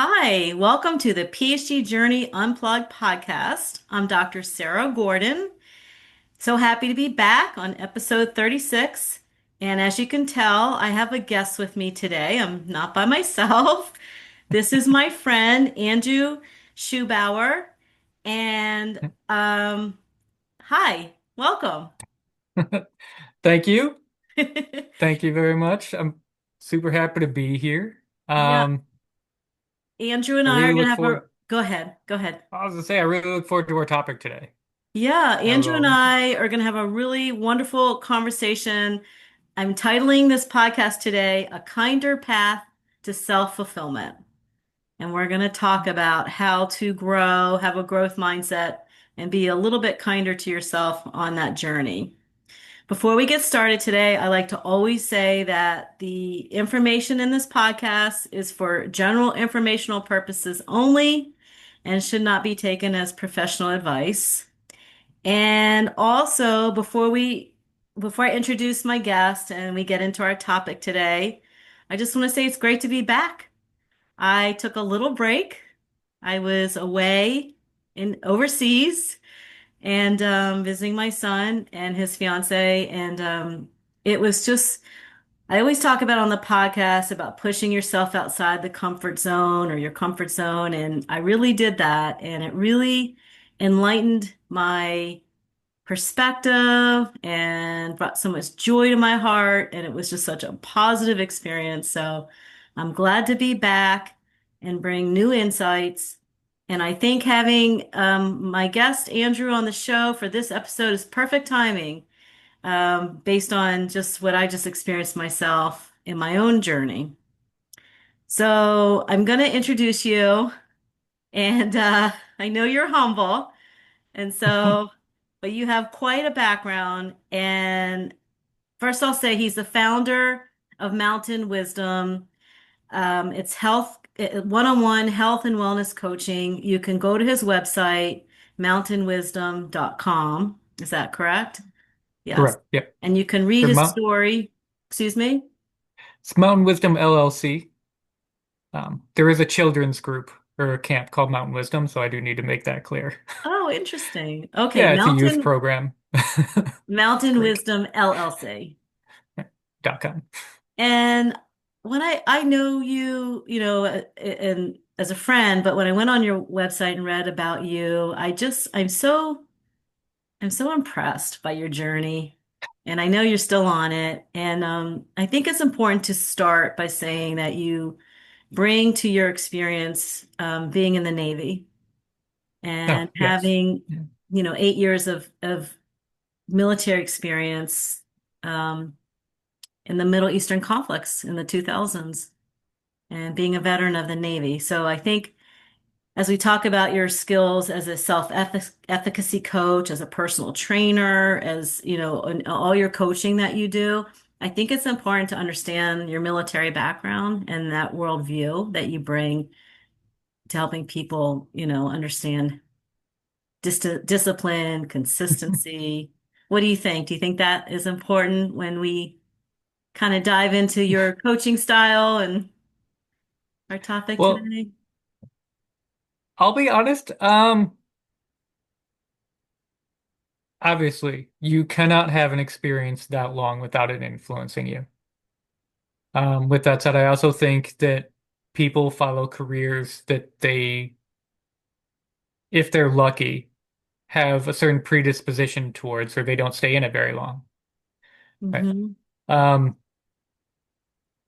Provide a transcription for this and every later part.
Hi, welcome to the PhD Journey Unplugged podcast. I'm Dr. Sarah Gordon. So happy to be back on episode 36. And as you can tell, I have a guest with me today. I'm not by myself. This is my friend, Andrew Schubauer. And hi, welcome. Thank you. Thank you very much. I'm super happy to be here. Yeah, Andrew and I I are really going to look have a forward, go ahead. Go ahead. I was gonna say, I really look forward to our topic today. Yeah, That was Andrew and all. I are going to have a really wonderful conversation. I'm titling this podcast today, A Kinder Path to Self-Fulfillment. And we're going to talk about how to grow, have a growth mindset, and be a little bit kinder to yourself on that journey. Before we get started today, I like to always say that the information in this podcast is for general informational purposes only and should not be taken as professional advice. And also, before I introduce my guest and we get into our topic today, I just want to say it's great to be back. I took a little break. I was away in overseas and visiting my son and his fiance, and it was just I always talk about on the podcast about pushing yourself outside the comfort zone or your comfort zone, and I really did that, and it really enlightened my perspective and brought so much joy to my heart. And it was just such a positive experience. So I'm glad to be back and bring new insights. And I think having my guest Andrew on the show for this episode is perfect timing based on just what I just experienced myself in my own journey. So I'm going to introduce you, and I know you're humble. And so, but you have quite a background. And first, I'll say he's the founder of Mountain Wisdom. It's health, one-on-one health and wellness coaching. You can go to his website, mountainwisdom.com. Is that correct? Yes. Correct. Yep. And you can read For his Mount, story. Excuse me? it's Mountain Wisdom LLC. There is a children's group or a camp called Mountain Wisdom, so I do need to make that clear. Oh, interesting. Okay, Yeah, it's a youth program. Mountain Great. Wisdom LLC. .com. And when I know you, and as a friend, but when I went on your website and read about you, I'm so impressed by your journey. And I know you're still on it. And I think it's important to start by saying that you bring to your experience being in the Navy Oh, and yes. having, Yeah. 8 years of military experience in the Middle Eastern conflicts in the 2000s. And being a veteran of the Navy. So I think as we talk about your skills as a self-efficacy coach, as a personal trainer, as and all your coaching that you do, I think it's important to understand your military background and that worldview that you bring to helping people, understand discipline, consistency. What do you think? Do you think that is important when we kind of dive into your coaching style and our topic Well, today? I'll be honest. Obviously, you cannot have an experience that long without it influencing you. With that said, I also think that people follow careers that they, if they're lucky, have a certain predisposition towards, or they don't stay in it very long. Right. Hmm. Um,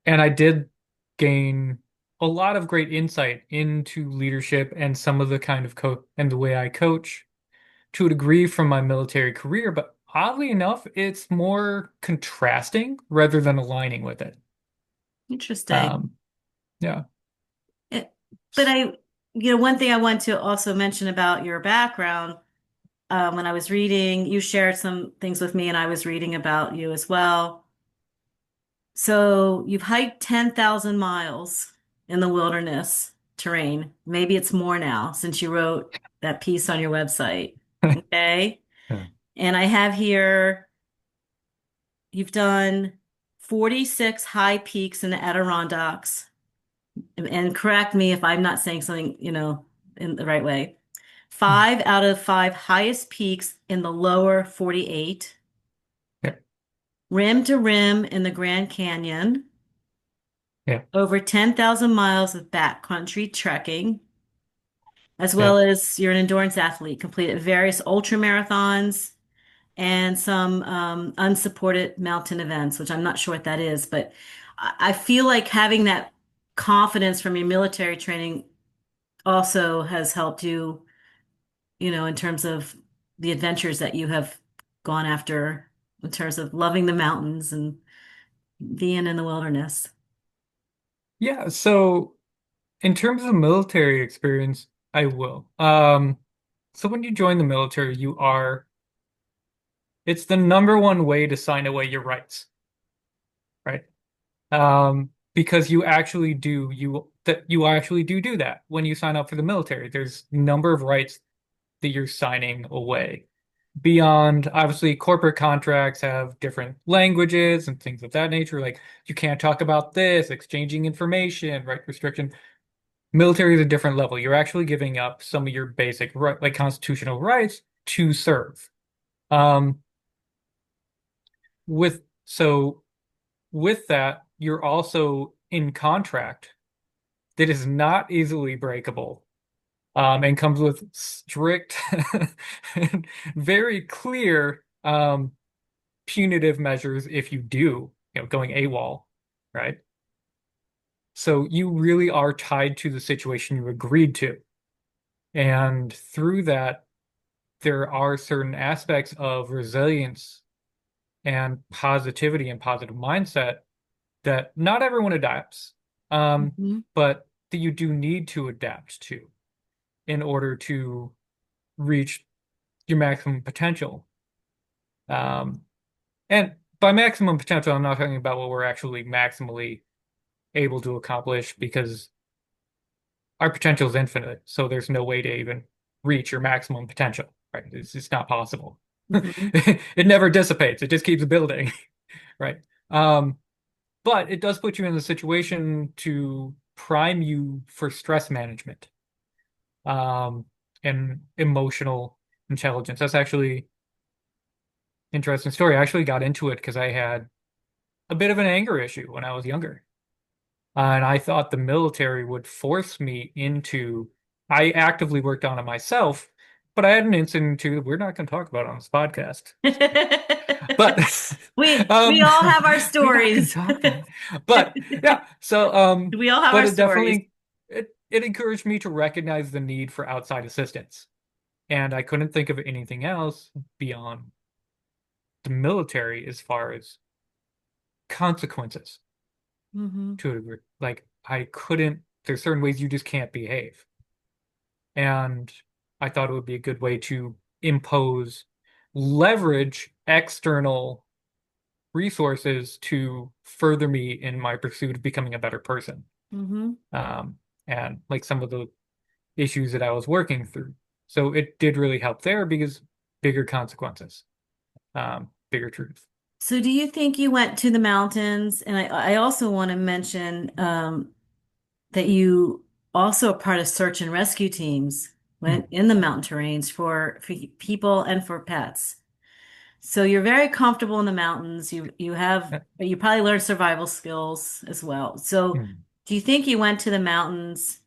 and I did gain a lot of great insight into leadership and some of the kind of and the way I coach to a degree from my military career, but oddly enough, it's more contrasting rather than aligning with it. Interesting. Um, yeah. It- but one thing I want to also mention about your background, when I was reading, you shared some things with me and I was reading about you as well. So you've hiked 10,000 miles in the wilderness terrain. Maybe it's more now since you wrote that piece on your website. Okay. Yeah. And I have here, you've done 46 high peaks in the Adirondacks. and correct me if I'm not saying something, in the right way. Mhm. 5 out of 5 highest peaks in the lower 48, Yeah, rim to rim in the Grand Canyon, yeah, over 10,000 miles of backcountry trekking, as yeah. well as you're an endurance athlete, completed various ultra marathons and some unsupported mountain events, which I'm not sure what that is, but I feel like having that confidence from your military training also has helped you, in terms of the adventures that you have gone after, in terms of loving the mountains and being in the wilderness. Yeah, so in terms of military experience, I will. So when you join the military, it's the number one way to sign away your rights, right? Because you actually do that when you sign up for the military. There's a number of rights that you're signing away. Beyond, obviously, corporate contracts have different languages and things of that nature. Like you can't talk about this, exchanging information, right? Restriction. Military is a different level. You're actually giving up some of your basic right, like constitutional rights to serve. Um, so with that, you're also in contract that is not easily breakable, and comes with strict and very clear punitive measures if you do, going AWOL, right? So you really are tied to the situation you agreed to. And through that, there are certain aspects of resilience and positivity and positive mindset that not everyone adapts, Mhm. but that you do need to adapt to in order to reach your maximum potential. Um, and by maximum potential, I'm not talking about what we're actually maximally able to accomplish because our potential is infinite. So there's no way to even reach your maximum potential, right? It's not possible. Mhm. It never dissipates. It just keeps building, right? Um, but it does put you in a situation to prime you for stress management, um, and emotional intelligence. That's actually interesting story. I actually got into it because I had a bit of an anger issue when I was younger. And I thought the military would force me into, I actively worked on it myself, but I had an incident too. We're not going to talk about it on this podcast. But We um, all have our we're not going to stories. talk about it. But yeah, so We all have but our it stories. definitely it encouraged me to recognize the need for outside assistance. And I couldn't think of anything else beyond the military as far as consequences Hmm. to a degree. Like I couldn't, there's certain ways you just can't behave. And I thought it would be a good way to impose leverage external resources to further me in my pursuit of becoming a better person. Hmm. Um, and like some of the issues that I was working through. So it did really help there because bigger consequences, bigger truth. So, do you think you went to the mountains? And I also want to mention that you also are part of search and rescue teams Hmm. went in the mountain terrains for people and for pets. So you're very comfortable in the mountains. You probably learned survival skills as well. So Hmm. do you think you went to the mountains?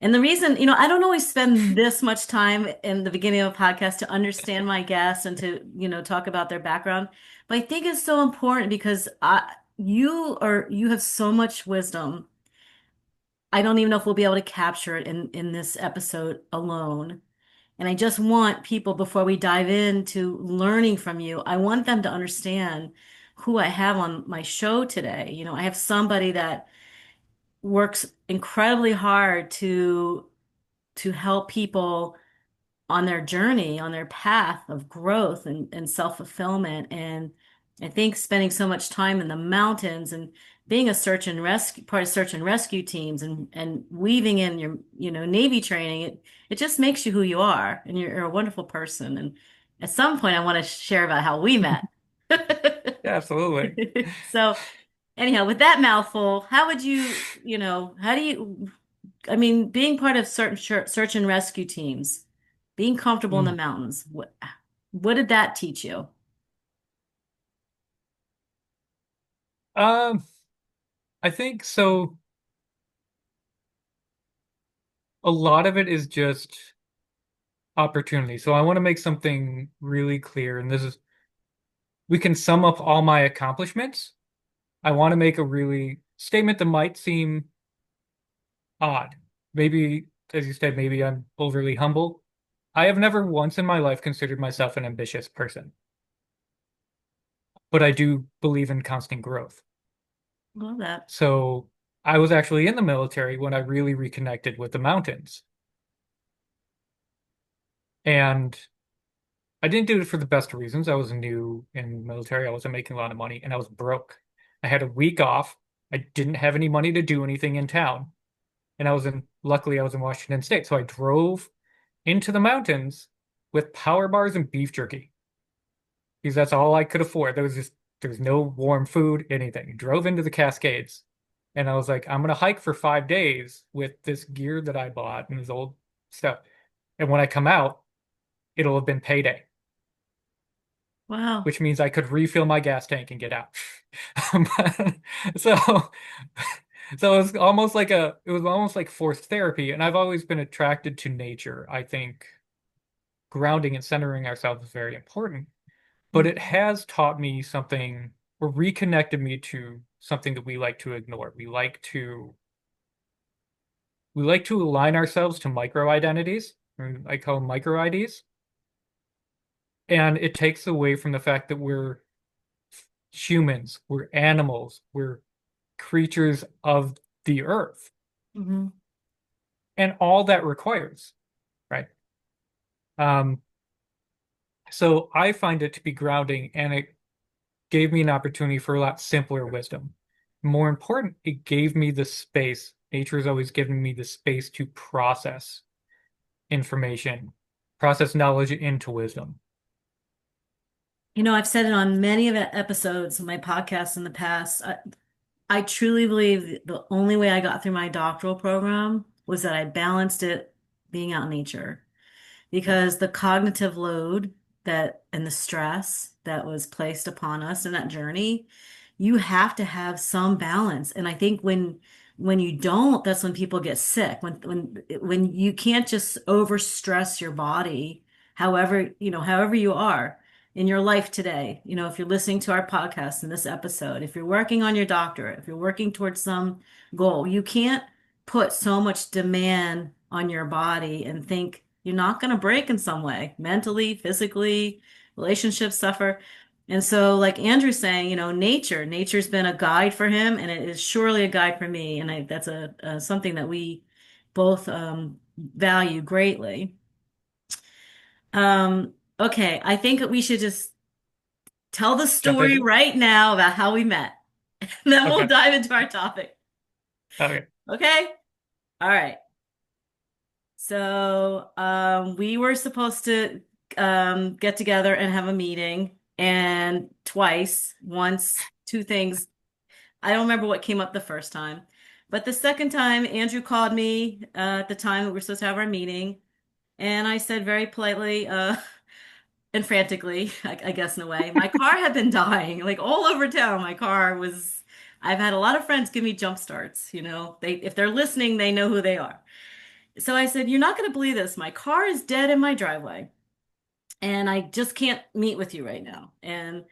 And the reason, I don't always spend this much time in the beginning of a podcast to understand my guests and to, talk about their background. But I think it's so important because you have so much wisdom. I don't even know if we'll be able to capture it in this episode alone. And I just want people, before we dive into learning from you, I want them to understand who I have on my show today. I have somebody that works incredibly hard to help people on their journey, on their path of growth and self-fulfillment. And I think spending so much time in the mountains and being a search and rescue part of search and rescue teams and weaving in your, Navy training, it just makes you who you are. And you're a wonderful person. And at some point I want to share about how we met. Yeah, absolutely. So Anyhow, with that mouthful, how would you, how do you, I mean, being part of certain search and rescue teams, being comfortable in the Mm. mountains, what did that teach you? Um, I think so. A lot of it is just opportunity. So I want to make something really clear, and this is we can sum up all my accomplishments. I want to make a really statement that might seem odd. Maybe, as you said, maybe I'm overly humble. I have never once in my life considered myself an ambitious person, but I do believe in constant growth. Love that. So I was actually in the military when I really reconnected with the mountains. And I didn't do it for the best reasons. I was new in the military. I wasn't making a lot of money and I was broke. I had a week off. I didn't have any money to do anything in town. And luckily I was in Washington State. So I drove into the mountains with power bars and beef jerky because that's all I could afford. There was no warm food, anything. Drove into the Cascades and I was like, I'm gonna hike for 5 days with this gear that I bought and this old stuff. And when I come out, it'll have been payday, Wow. which means I could refill my gas tank and get out. So, so it was almost like forced therapy. And I've always been attracted to nature. I think grounding and centering ourselves is very important, but it Mhm. has taught me something or reconnected me to something that we like to ignore. We like to align ourselves to micro identities, or I call them micro IDs, and it takes away from the fact that we're humans, we're animals, we're creatures of the earth, Mhm. and all that requires, right? Um, so I find it to be grounding, and it gave me an opportunity for a lot simpler wisdom. More important, it gave me the space. Nature has always given me the space to process information, process knowledge into wisdom. I've said it on many of the episodes of my podcast in the past. I truly believe the only way I got through my doctoral program was that I balanced it being out in nature. Because the cognitive load that and the stress that was placed upon us in that journey, you have to have some balance. And I think when you don't, that's when people get sick. When you can't just overstress your body, however you are in your life today. If you're listening to our podcast in this episode, if you're working on your doctorate, if you're working towards some goal, you can't put so much demand on your body and think you're not going to break in some way, mentally, physically, relationships suffer. And so, like Andrew's saying, nature's been a guide for him, and it is surely a guide for me. And that's something that we both value greatly. Okay, I think that we should just tell the Jump story into it. right now about how we met. Then we'll Okay. dive into our topic. Okay. Okay? All right. So we were supposed to get together and have a meeting, and once, two things. I don't remember what came up the first time, but the second time, Andrew called me at the time that we were supposed to have our meeting, and I said very politely and frantically, I guess in a way, my car had been dying, like all over town. My car was. I've had a lot of friends give me jump starts. If they're listening, they know who they are. So I said, "You're not going to believe this. My car is dead in my driveway, and I just can't meet with you right now." And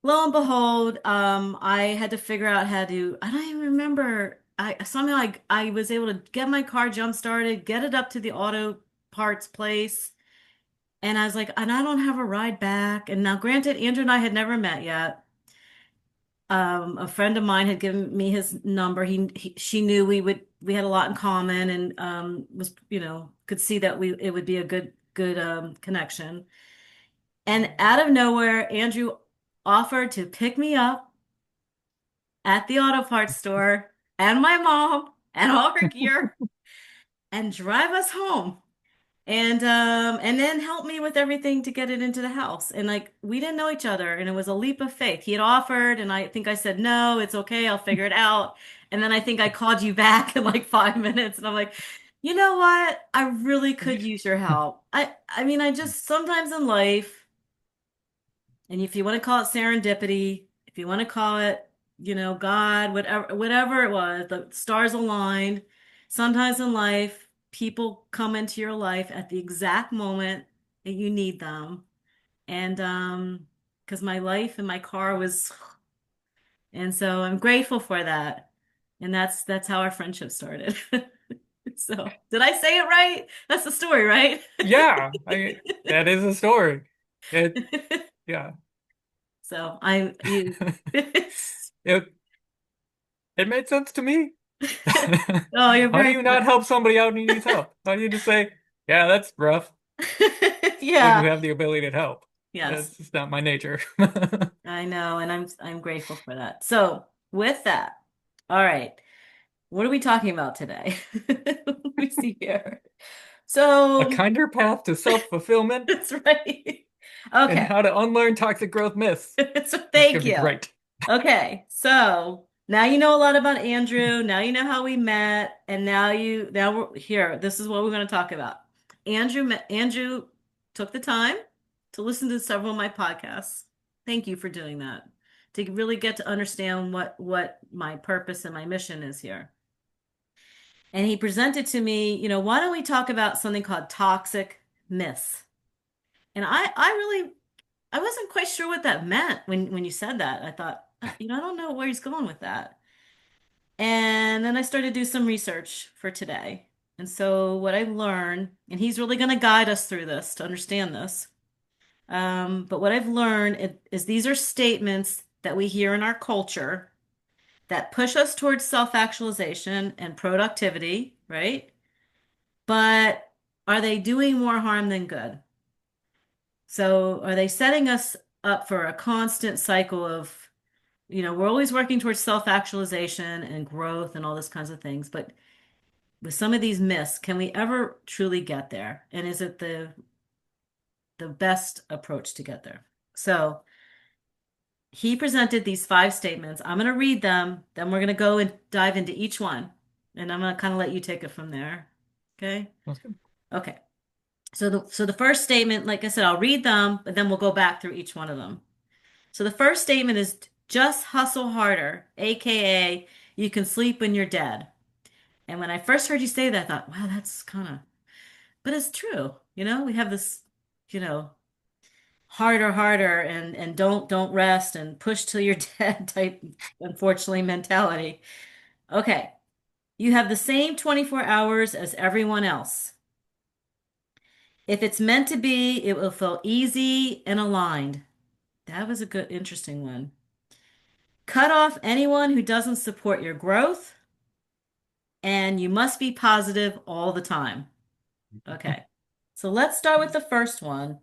lo and behold, I had to figure out how to, I don't even remember. I somehow I was able to get my car jump started, get it up to the auto parts place. And I was like, and I don't have a ride back. And now, granted, Andrew and I had never met yet. A friend of mine had given me his number. She knew we had a lot in common, and was could see that it would be a good connection. And out of nowhere, Andrew offered to pick me up at the auto parts store and my mom and all her gear and drive us home. And then helped me with everything to get it into the house. And like we didn't know each other, and it was a leap of faith. He had offered, and I think I said no, it's okay, I'll figure it out. And then I think I called you back in like 5 minutes, and I'm like, you know what? I really could use your help. I mean, I just sometimes in life, and if you want to call it serendipity, if you want to call it, God, whatever it was, the stars aligned. Sometimes in life, people come into your life at the exact moment that you need them. And because my life and my car was, and so I'm grateful for that. And that's how our friendship started. So, did I say it right? That's the story, right? Yeah, that is a story. It yeah. So I you It it made sense to me. Oh, you're How do very you not help somebody out who needs help? How do you just say, yeah, that's rough when you Yeah. have the ability to help? Yes, That's just not my nature. I know, and I'm grateful for that. So, with that, all right, what are we talking about today? Let me see here. A So, kinder path to self-fulfillment that's right. and Okay. how to unlearn toxic growth myths. So This is thank gonna be you. great. Okay, so now you know a lot about Andrew. Now you know how we met, and now we're here. This is what we're going to talk about. Andrew took the time to listen to several of my podcasts. Thank you for doing that. To really get to understand what my purpose and my mission is here. And he presented to me, why don't we talk about something called toxic myths? And I wasn't quite sure what that meant when you said that. I thought, I don't know where he's going with that. And then I started to do some research for today. And so what I learned, and he's really going to guide us through this to understand this. But what I've learned is these are statements that we hear in our culture that push us towards self-actualization and productivity, right? But are they doing more harm than good? So are they setting us up for a constant cycle of, we're always working towards self-actualization and growth and all those kinds of things, but with some of these myths, can we ever truly get there? And is it the best approach to get there? So he presented these 5 statements. I'm going to read them, then we're going to go and dive into each one. And I'm going to kind of let you take it from there. Okay? That's good. Okay. So the first statement, like I said, I'll read them, but then we'll go back through each one of them. So the first statement is just hustle harder, aka you can sleep when you're dead. And when I first heard you say that, I thought, wow, that's kind of, but it's true. We have this, you know, harder, and don't rest and push till you're dead type, unfortunately, mentality. Okay. You have the same 24 hours as everyone else. If it's meant to be, it will feel easy and aligned. That was a good, interesting one. Cut off anyone who doesn't support your growth, and you must be positive all the time. Okay. So let's start with the first one.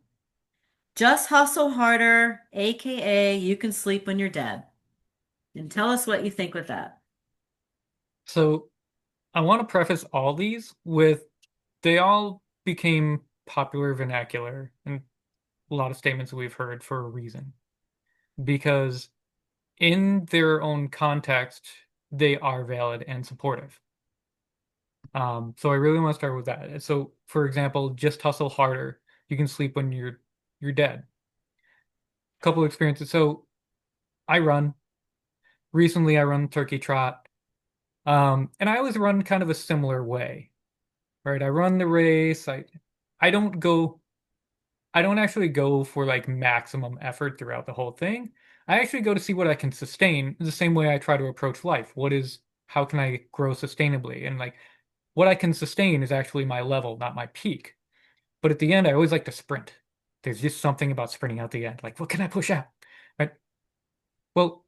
Just hustle harder, aka you can sleep when you're dead. And tell us what you think with that. So I want to preface all these with they all became popular vernacular and a lot of statements that we've heard for a reason. Because in their own context, they are valid and supportive. So I really want to start with that. So, for example, just hustle harder. You can sleep when you're dead. Couple experiences. So I run. Recently, I run Turkey Trot. And I always run kind of a similar way, right? I run the race. I don't go. I don't actually go for like maximum effort throughout the whole thing. I actually go to see what I can sustain the same way I try to approach life. How can I grow sustainably? And like what I can sustain is actually my level, not my peak. But at the end, I always like to sprint. There's just something about sprinting out the end. Like, what can I push out? Right? Well,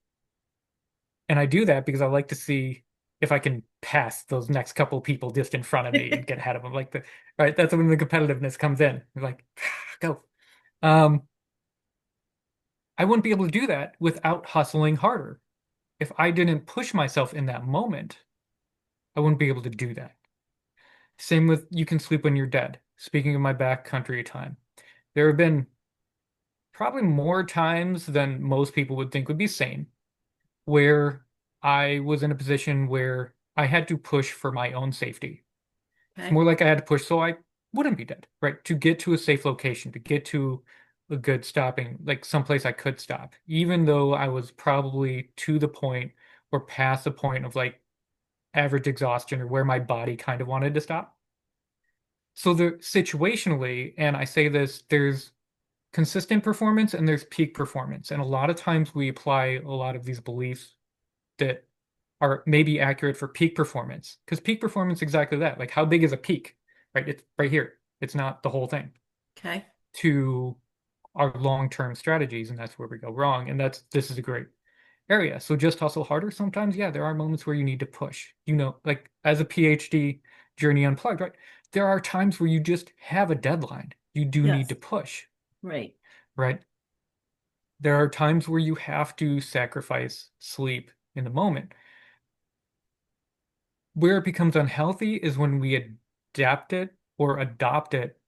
and I do that because I like to see if I can pass those next couple people just in front of me and get ahead of them. Right? That's when the competitiveness comes in. You're like, go. Um, I wouldn't be able to do that without hustling harder. If I didn't push myself in that moment, I wouldn't be able to do that. Same with you can sleep when you're dead. speaking of my backcountry time, there have been probably more times than most people would think would be sane where I was in a position where I had to push for my own safety. It's Okay. more like I had to push so I wouldn't be dead, right? To get to a safe location, to get to a good stopping, like someplace I could stop, even though I was probably to the point or past the point of like average exhaustion or where my body kind of wanted to stop. So there situationally, and I say this, there's consistent performance and there's peak performance. And a lot of times we apply a lot of these beliefs that are maybe accurate for peak performance. Because peak performance is exactly that. Like how big is a peak, right? It's right here. It's not the whole thing Okay. to our long-term strategies, and that's where we go wrong. And this is a great area. So just hustle harder. Sometimes, yeah, there are moments where you need to push. Like as a PhD Journey Unplugged, right? There are times where you just have a deadline. You do need to Yes. push, Right. right? There are times where you have to sacrifice sleep in the moment. Where it becomes unhealthy is when we adapt it or adopt it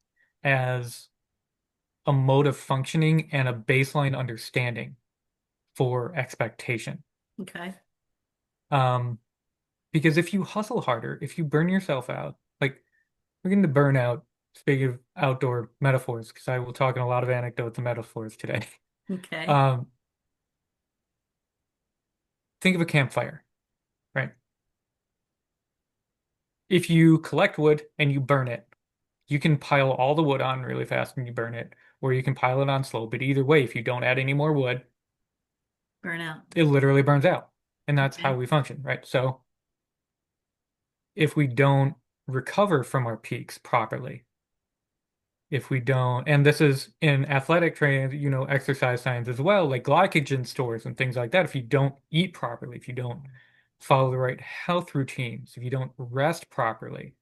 as a mode of functioning and a baseline understanding for expectation. Okay. Um, because if you hustle harder, if you burn yourself out, like we're getting to burnout, speaking of outdoor metaphors, because I will talk in a lot of anecdotes and metaphors today. Okay. Um, think of a campfire, right? If you collect wood and you burn it, you can pile all the wood on really fast and you burn it, or you can pile it on slow. But either way, if you don't add any more wood, Burnout. it literally burns out. And that's how Okay. we function, right? So if we don't recover from our peaks properly, if we don't, and this is in athletic training, exercise science as well, like glycogen stores and things like that. If you don't eat properly, if you don't follow the right health routines, if you don't rest properly,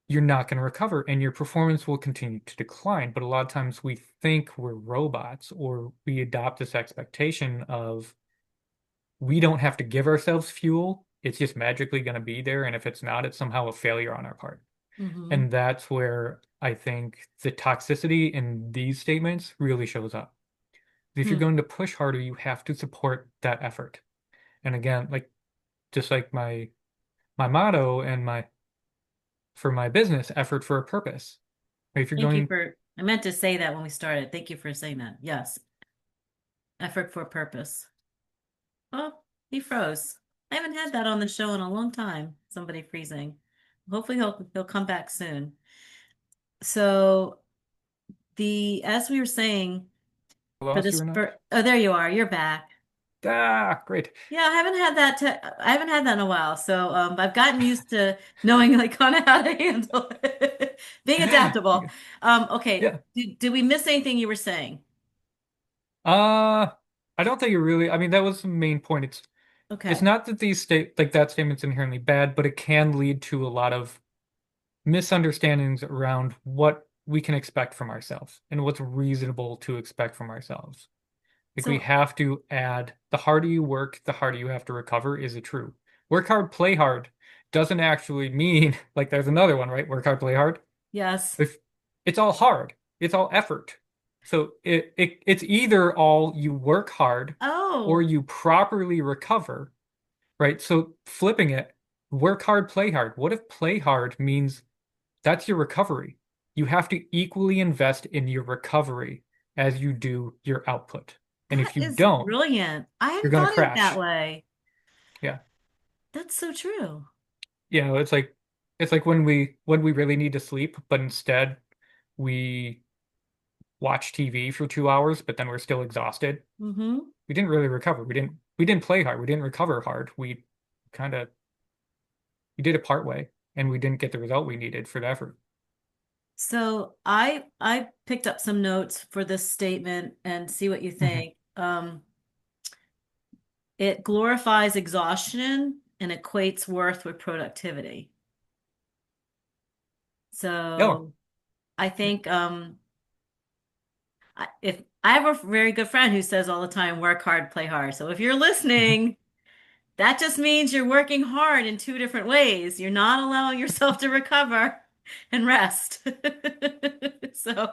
you're not going to recover and your performance will continue to decline. But a lot of times we think we're robots or we adopt this expectation of we don't have to give ourselves fuel. It's just magically going to be there. And if it's not, it's somehow a failure on our part. Mm-hmm. And that's where I think the toxicity in these statements really shows up. If you're Hmm. going to push harder, you have to support that effort. And again, like just like my motto and my for my business, effort for a purpose. If you're Thank you going, for, I meant to say that when we started. Thank you for saying that. Yes. Effort for purpose. Oh, he froze. I haven't had that on the show in a long time. Somebody freezing. Hopefully he'll come back soon. So the as we were saying I for lost you this or not? for oh there you are. You're back. Ah, great. Yeah, I haven't had that in a while. So I've gotten used to knowing like kind of how to handle it. Being adaptable. Okay. Yeah. Did we miss anything you were saying? Uh, I don't think it really, I mean, that was the main point. It's Okay. not that like that statement's inherently bad, but it can lead to a lot of misunderstandings around what we can expect from ourselves and what's reasonable to expect from ourselves. Like we So have to add the harder you work, the harder you have to recover. Is it true? Work hard, play hard doesn't actually mean like there's another one, right? Work hard, play hard. yes. If it's all hard, it's all effort. So it's either all you work hard or Oh, you properly recover, right? So flipping it, work hard, play hard. What if play hard means that's your recovery? You have to equally invest in your recovery as you do your output. And that if you is don't, brilliant. I you're hadn't going to thought of it that crash. way. Yeah. That's so true. It's like when we really need to sleep, but instead we watch TV for 2 hours, but then we're still exhausted. Mm-hmm. We didn't really recover. We didn't play hard. We didn't recover hard. Kind of we did it part way and we didn't get the result we needed for the effort. So I picked up some notes for this statement and see what you Hmm. think. It glorifies exhaustion and equates worth with productivity. Oh, So I think if I have a very good friend who says all the time, work hard, play hard. So if you're mhm. listening, that just means you're working hard in two different ways. You're not allowing yourself to recover. and rest. So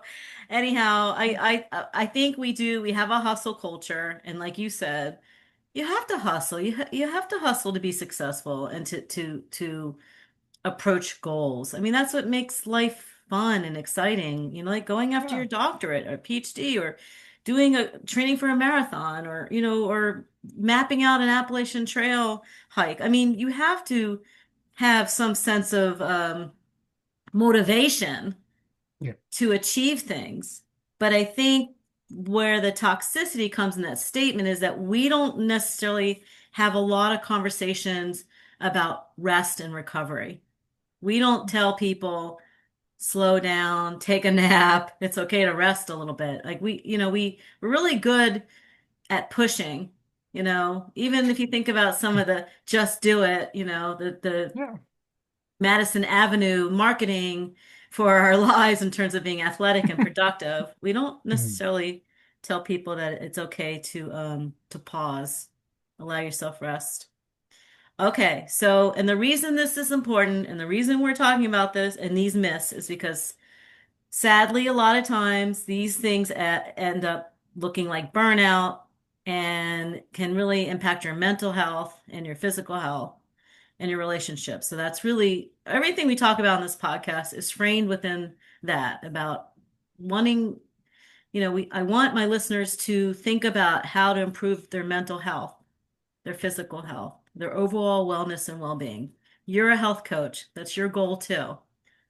anyhow, I think we have a hustle culture, and like you said, you have to hustle. You have to hustle to be successful and to approach goals. I mean, that's what makes life fun and exciting. You know, like going after Yeah. your doctorate or PhD or doing a training for a marathon or, or mapping out an Appalachian Trail hike. I mean, you have to have some sense of motivation Yeah. to achieve things. But I think where the toxicity comes in that statement is that we don't necessarily have a lot of conversations about rest and recovery. We don't tell people slow down, take a nap. It's okay to rest a little bit. Like we're really good at pushing, even if you think about some of the just do it, the Yeah. Madison Avenue marketing for our lives in terms of being athletic and productive. We don't Mm. necessarily tell people that it's okay to pause, allow yourself rest. Okay, so and the reason this is important and the reason we're talking about this and these myths is because sadly, a lot of times these things end up looking like burnout and can really impact your mental health and your physical health and your relationships. So that's really everything we talk about in this podcast is framed within that about wanting, I want my listeners to think about how to improve their mental health, their physical health, their overall wellness and well-being. You're a health coach. That's your goal too.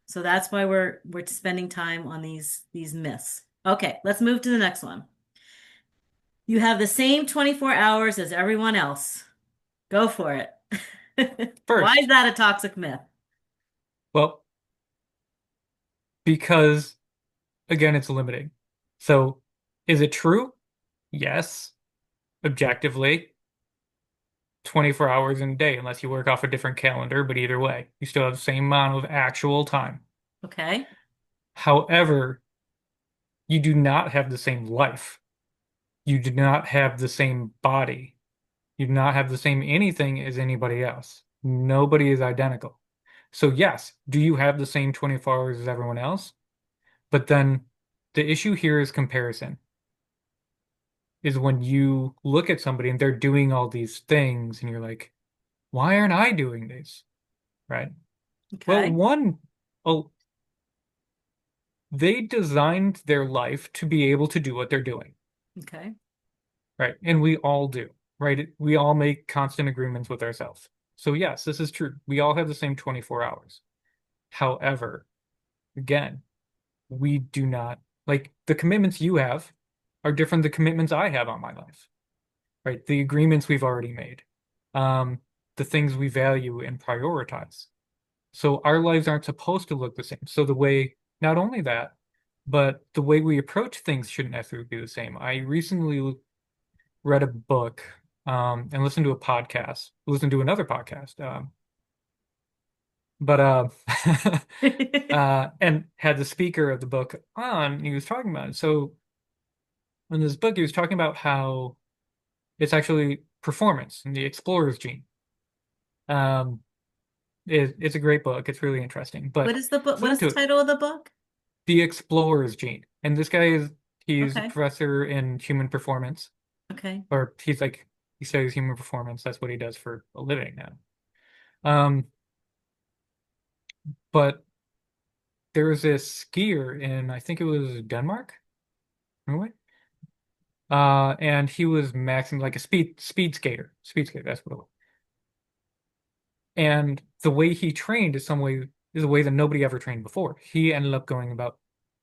So that's why we're spending time on these myths. Okay, let's move to the next one. You have the same 24 hours as everyone else. Go for it. Why is First, that a toxic myth? well, because again, it's limiting. So, is it true? Yes, objectively, 24 hours in a day, unless you work off a different calendar, but either way, you still have the same amount of actual time. Okay. However, you do not have the same life. You do not have the same body. You do not have the same anything as anybody else. Nobody is identical. So, yes, do you have the same 24 hours as everyone else? But then the issue here is comparison, is when you look at somebody and they're doing all these things and you're like, why aren't I doing this? Right? Well, Okay. oh, they designed their life to be able to do what they're doing, Okay. right? And we all do, right? We all make constant agreements with ourselves. So yes, this is true. We all have the same 24 hours. However, again, we do not like the commitments you have are different than the commitments I have on my life, right? The agreements we've already made, um, the things we value and prioritize. So our lives aren't supposed to look the same. So the way, not only that, but the way we approach things shouldn't necessarily be the same. I recently read a book, and listened to a podcast, listened to another podcast, but and had the speaker of the book on, and he was talking about it. So in this book, he was talking about how it's actually performance and the explorer's gene. Um, it's a great book. It's really interesting. What But is the book? What listen is the to it. title of the book? The explorer's gene. And this guy he's a Okay. professor in human performance, Okay. or he studies human performance. That's what he does for a living now. Um, but there was this skier in, I think it was Denmark, Norway. And he was maxing like a speed skater. That's what it was. And the way he trained is a way that nobody ever trained before. He ended up going about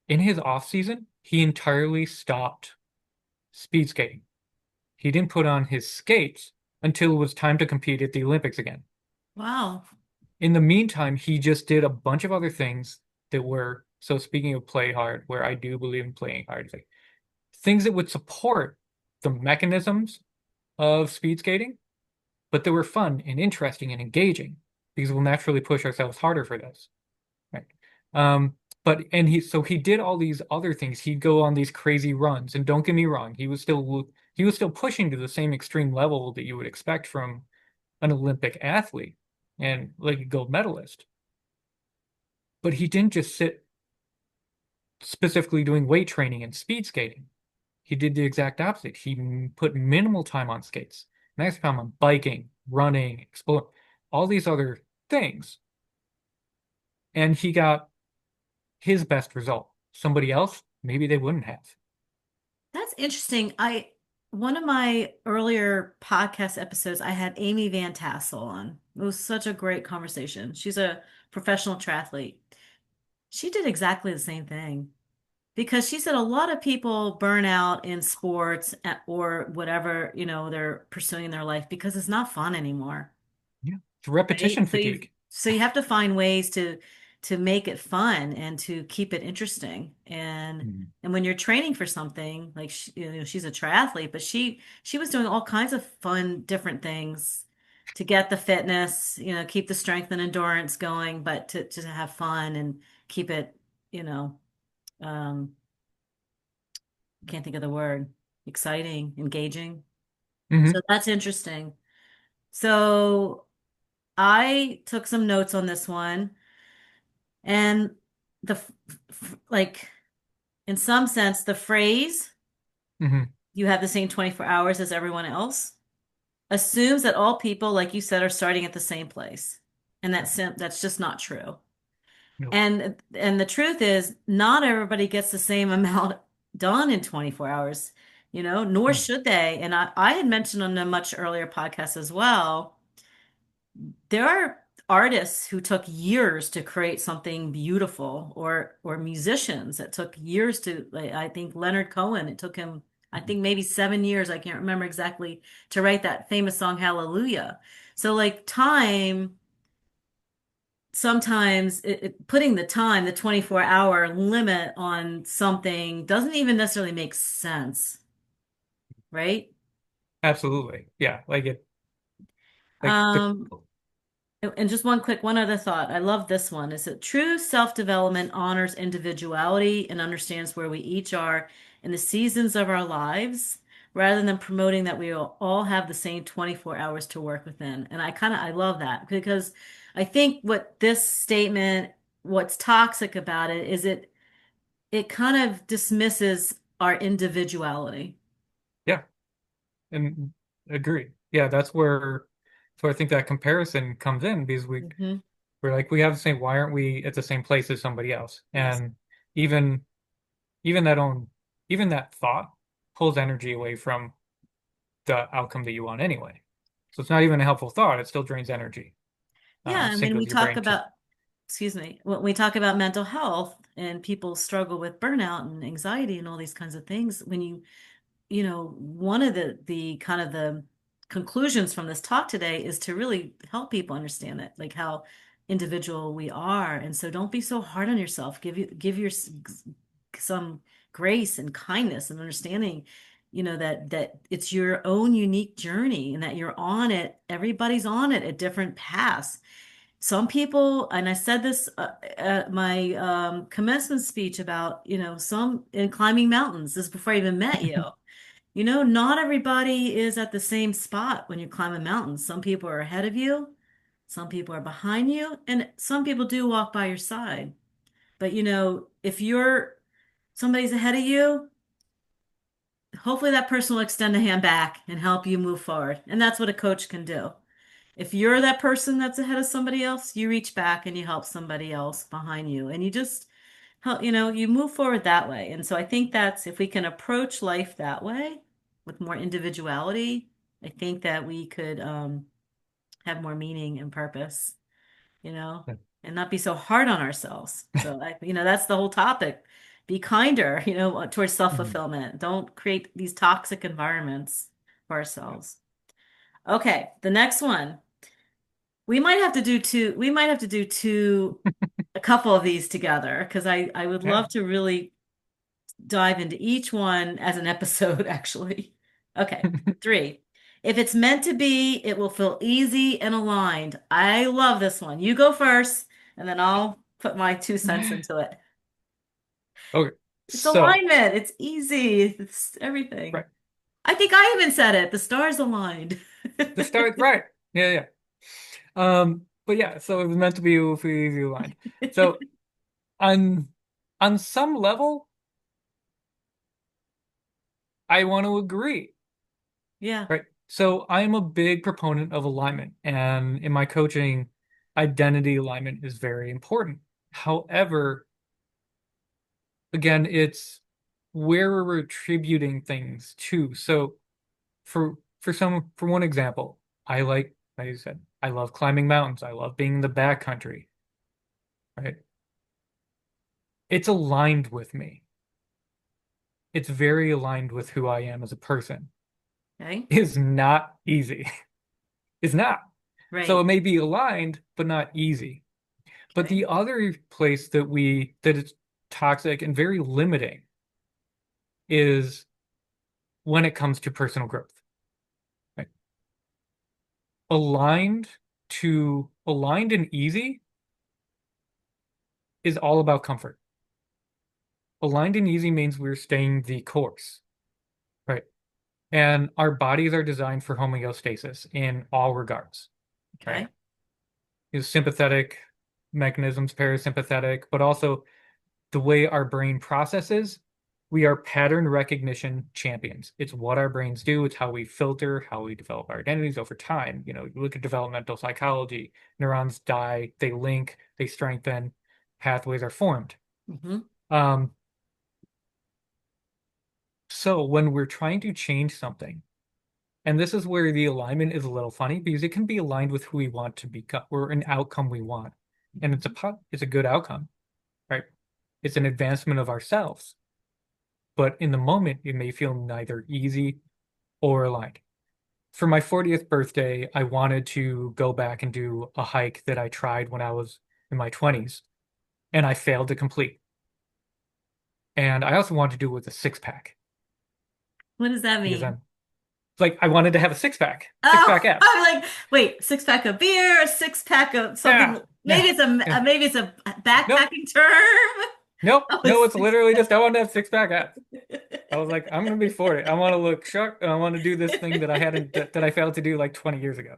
in his off season, he entirely stopped speed skating. He didn't put on his skates until it was time to compete at the Olympics again. Wow. In the meantime, he just did a bunch of other things that were, so speaking of play hard, where I do believe in playing hard, like things that would support the mechanisms of speed skating, but that were fun and interesting and engaging because we'll naturally push ourselves harder for this. Right. Um, and he did all these other things. He'd go on these crazy runs. And don't get me wrong, he was still pushing to the same extreme level that you would expect from an Olympic athlete and like a gold medalist. But he didn't just sit specifically doing weight training and speed skating. He did the exact opposite. He put minimal time on skates, max time on biking, running, exploring, all these other things, and he got his best result. Somebody else, maybe they wouldn't have. That's interesting. One of my earlier podcast episodes, I had Amy Van Tassel on. It was such a great conversation. She's a professional triathlete. She did exactly the same thing because she said a lot of people burn out in sports or whatever, they're pursuing in their life because it's not fun anymore. Yeah. It's repetition Right? fatigue. So you have to find ways to make it fun and to keep it interesting. Mhm. And when you're training for something, like she's a triathlete, but she was doing all kinds of fun different things to get the fitness, keep the strength and endurance going, but to have fun and keep it, you know, um can't think of the word, exciting, engaging. So Hmm. that's interesting. So I took some notes on this one. And like in some sense, the phrase Hmm. you have the same 24 hours as everyone else assumes that all people, like you said, are starting at the same place. And that's just not true. Nope. And the truth is not everybody gets the same amount done in 24 hours, nor No. should they. And I had mentioned on a much earlier podcast as well. There are artists who took years to create something beautiful or musicians that took years to like I think Leonard Cohen, it took him I think maybe 7 years, I can't remember exactly, to write that famous song Hallelujah. So like time sometimes putting the time, the 24-hour limit on something doesn't even necessarily make sense, right? Absolutely. Yeah. Like the, Um, And just one other thought. I love this one. Is that true self-development honors individuality and understands where we each are in the seasons of our lives, rather than promoting that we all have the same 24 hours to work within. And I love that because I think what this statement, what's toxic about it is it kind of dismisses our individuality. yeah. And agree. Yeah. So I think that comparison comes in because Hmm. we're like, we have the same, why aren't we at the same place as somebody else? Yes. And even, even that own, even that thought pulls energy away from the outcome that you want anyway. So it's not even a helpful thought. It still drains energy. Yeah, I Sync mean, with your brain too. excuse me, when we talk about mental health and people struggle with burnout and anxiety and all these kinds of things, one of the kind of the conclusions from this talk today is to really help people understand that, like how individual we are. And so don't be so hard on yourself. Give your some grace and kindness and understanding, that it's your own unique journey and that you're on it. Everybody's on it at different paths. Some people, and I said this at my commencement speech about, some in climbing mountains. This is before I even met you. Not everybody is at the same spot when you climb a mountain. Some people are ahead of you, some people are behind you, and some people do walk by your side. But if somebody's ahead of you, hopefully that person will extend a hand back and help you move forward. And that's what a coach can do. If you're that person that's ahead of somebody else, you reach back and you help somebody else behind you. And you just help, you move forward that way. And so I think that's if we can approach life that way with more individuality, I think that we could have more meaning and purpose, you know, and not be so hard on ourselves. So that's the whole topic. Be kinder, towards Mhm. self-fulfillment. Don't create these toxic environments for ourselves. Okay, the next one. We might have to do a couple of these together because I would Yeah. love to really dive into each one as an episode, actually. Okay, three. If it's meant to be, it will feel easy and aligned. I love this one. You go first, and then I'll put my 2 cents into it. Okay. It's So, alignment. It's easy. It's everything. right. I think I even said it. The stars aligned. The start, right. Yeah, yeah. But yeah, so it was meant to be if we aligned. So on some level, I want to agree, Yeah. right? So I'm a big proponent of alignment, and in my coaching, identity alignment is very important. However, again, it's where we're attributing things to. So for one example, like you said, I love climbing mountains. I love being in the backcountry, right? It's aligned with me. It's very aligned with who I am as a person. Okay. Is not easy. It's not. So it Right. may be aligned, but not easy. But Okay. the other place that it's toxic and very limiting is when it comes to personal growth. Right? Aligned and easy is all about comfort. Aligned and easy means we're staying the course, right? And our bodies are designed for homeostasis in all regards, right? Okay. Is sympathetic mechanisms, parasympathetic, but also the way our brain processes, we are pattern recognition champions. It's what our brains do. It's how we filter, how we develop our identities over time. You look at developmental psychology, neurons die, they link, they strengthen, pathways are formed. Hmm. Um, so when we're trying to change something, and this is where the alignment is a little funny because it can be aligned with who we want to become or an outcome we want. And it's a good outcome, right? It's an advancement of ourselves. But in the moment, it may feel neither easy or aligned. For my 40th birthday, I wanted to go back and do a hike that I tried when I was in my 20s, and I failed to complete. And I also wanted to do it with a six pack What does that because mean? I wanted to have a six Oh, pack abs. I'm like, wait, six pack of beer, a six pack of Yeah, something. yeah, yeah. Maybe it's a Nope, backpacking term. nope, Oh, no. it's It's literally just I want to have six pack abs. I was like, I'm gonna be 40. I want to look sharp, and I want to do this thing that I hadn't that I failed to do like 20 years ago,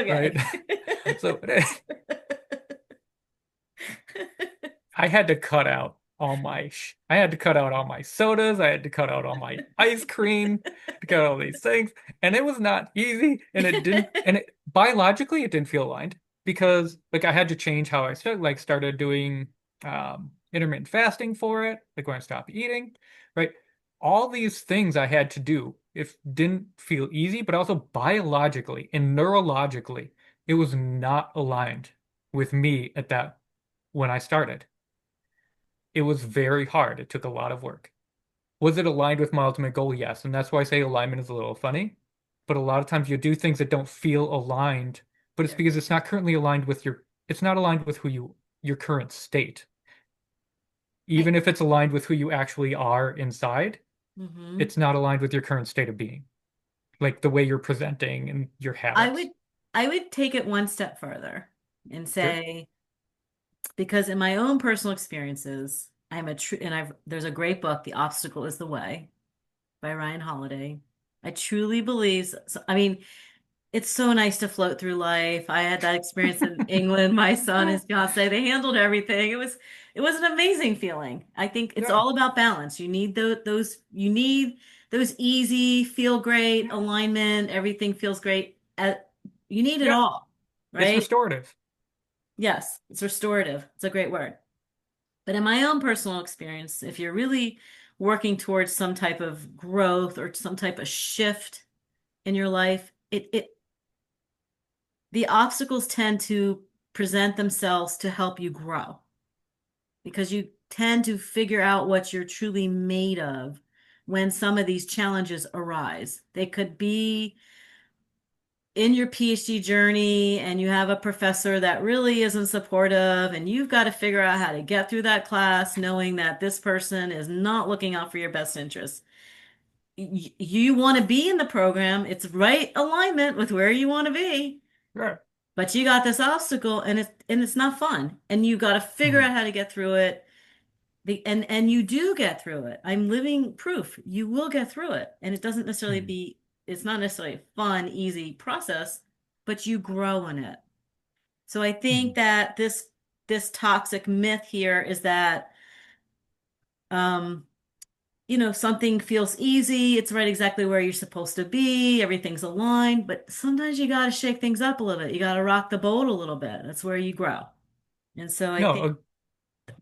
right? okay. So I had to cut out I had to cut out all my sodas. I had to cut out all my ice cream to cut out all these things. And it was not easy. Biologically, it didn't feel aligned because like I had to change how started doing intermittent fasting for it, like when I stopped eating, right? All these things I had to do, it didn't feel easy, but also biologically and neurologically, it was not aligned with me at that when I started. It was very hard. It took a lot of work. Was it aligned with my ultimate goal? Yes. And that's why I say alignment is a little funny. But a lot of times you do things that don't feel aligned, but it's because it's not currently aligned with it's not aligned with your current state. I, Even if it's aligned with who you actually are inside, hmm it's not aligned with your current state of being, like the way you're presenting and your I habits. would I would take it one step further and Sure. say, because in my own personal experiences, I'm a true and I've there's a great book, The Obstacle is the Way by Ryan Holiday. I truly believe I mean, it's so nice to float through life. I had that experience in England. My son, his fiance, they handled everything. It was an amazing feeling. I think it's Yeah. all about balance. You need those easy, feel great, alignment, everything feels great. You need it Yeah. all, It's right? restorative. Yes, it's restorative. It's a great word. But in my own personal experience, if you're really working towards some type of growth or some type of shift in your life, it the obstacles tend to present themselves to help you grow because you tend to figure out what you're truly made of when some of these challenges arise. They could be in your PhD journey and you have a professor that really isn't supportive, and you've got to figure out how to get through that class knowing that this person is not looking out for your best interests. You want to be in the program, it's right alignment with where you want to be. Sure. But you got this obstacle and it's not fun. And you got to figure Hmm. out how to get through it. And you do get through it. I'm living proof. You will get through it. And Hmm. it's not necessarily a fun, easy process, but you grow in it. So I Hmm. think that this this toxic myth here is that, um, something feels easy, it's right exactly where you're supposed to be, everything's aligned, but sometimes you got to shake things up a little bit. You got to rock the boat a little bit. That's where you grow. And so I No, think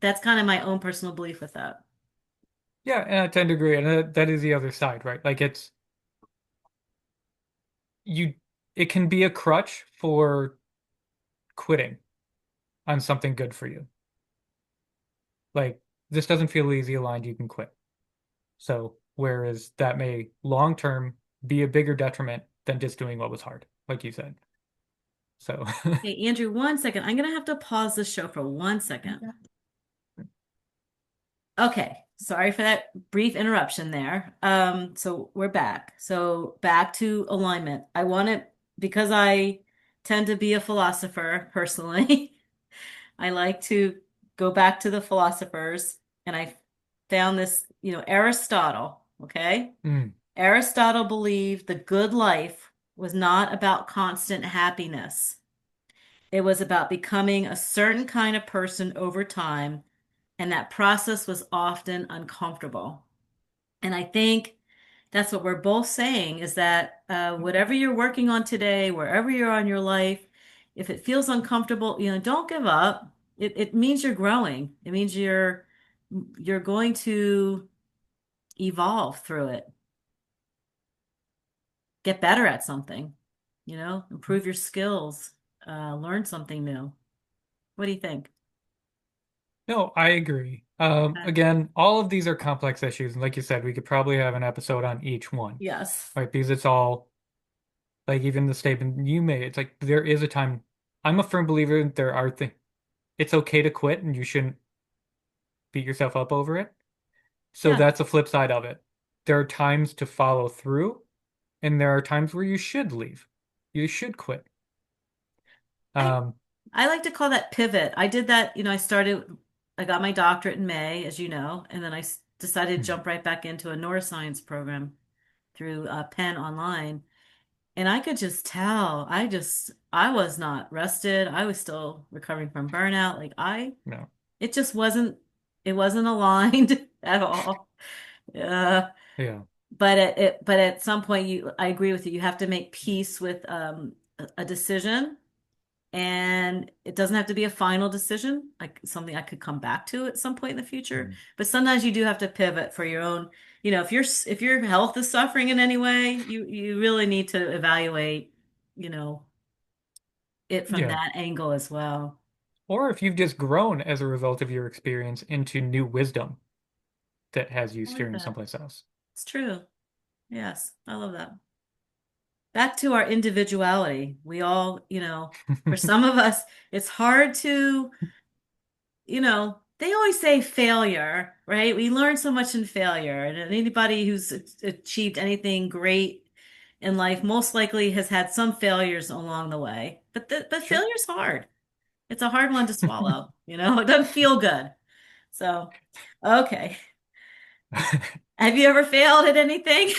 that's kind of my own personal belief with that. yeah, and I tend to agree, and that is the other side, right? Like you, it can be a crutch for quitting on something good for you. Like this doesn't feel easy aligned, you can quit. So whereas that may long term be a bigger detriment than just doing what was hard, like you said. So Hey, Andrew, 1 second. I'm gonna have to pause the show for 1 second. Okay, sorry for that brief interruption there. So we're back. So back to alignment. I want it because I tend to be a philosopher personally. I like to go back to the philosophers, and I found this, Aristotle, okay? mm, Aristotle believed the good life was not about constant happiness. It was about becoming a certain kind of person over time, and that process was often uncomfortable. And I think that's what we're both saying is that whatever you're working on today, wherever you're on your life, if it feels uncomfortable, don't give up. It means you're growing. It means you're going to evolve through it, get better at something, improve your skills, learn something new. What do you think? no, I agree. Uh, Again, all of these are complex issues, and like you said, we could probably have an episode on each one, yes. right? Because it's all like even the statement you made, it's like there is a time. I'm a firm believer that there are things. It's okay to quit, and you shouldn't beat yourself up over it. So Yeah. that's a flip side of it. There are times to follow through, and there are times where you should leave. You should quit. I Um, I like to call that pivot. I did that, I got my doctorate in May, as you know, and then decided to hmm, jump right back into a neuroscience program through Penn Online. And I could just tell, I was not rested. I was still recovering from burnout. no, It just it wasn't aligned at all. Uh, yeah, but at some point, I agree with you. You have to make peace with a decision, and it doesn't have to be a final decision, like something I could come back to at some point in the future. mm, But sometimes you do have to pivot for your own, if your health is suffering in any way, you really need to evaluate, you know, it from yeah. that angle as well. Or if you've just grown as a result of your experience into new wisdom that has you I like steering that. someplace else. It's true. Yes, I love that. Back to our individuality. We all, for some of us, it's hard to they always say failure, right? We learn so much in failure. And anybody who's achieved anything great in life most likely has had some failures along the way. But Sure. failure's hard. It's a hard one to swallow, It doesn't feel good. So, okay. Have you ever failed at anything?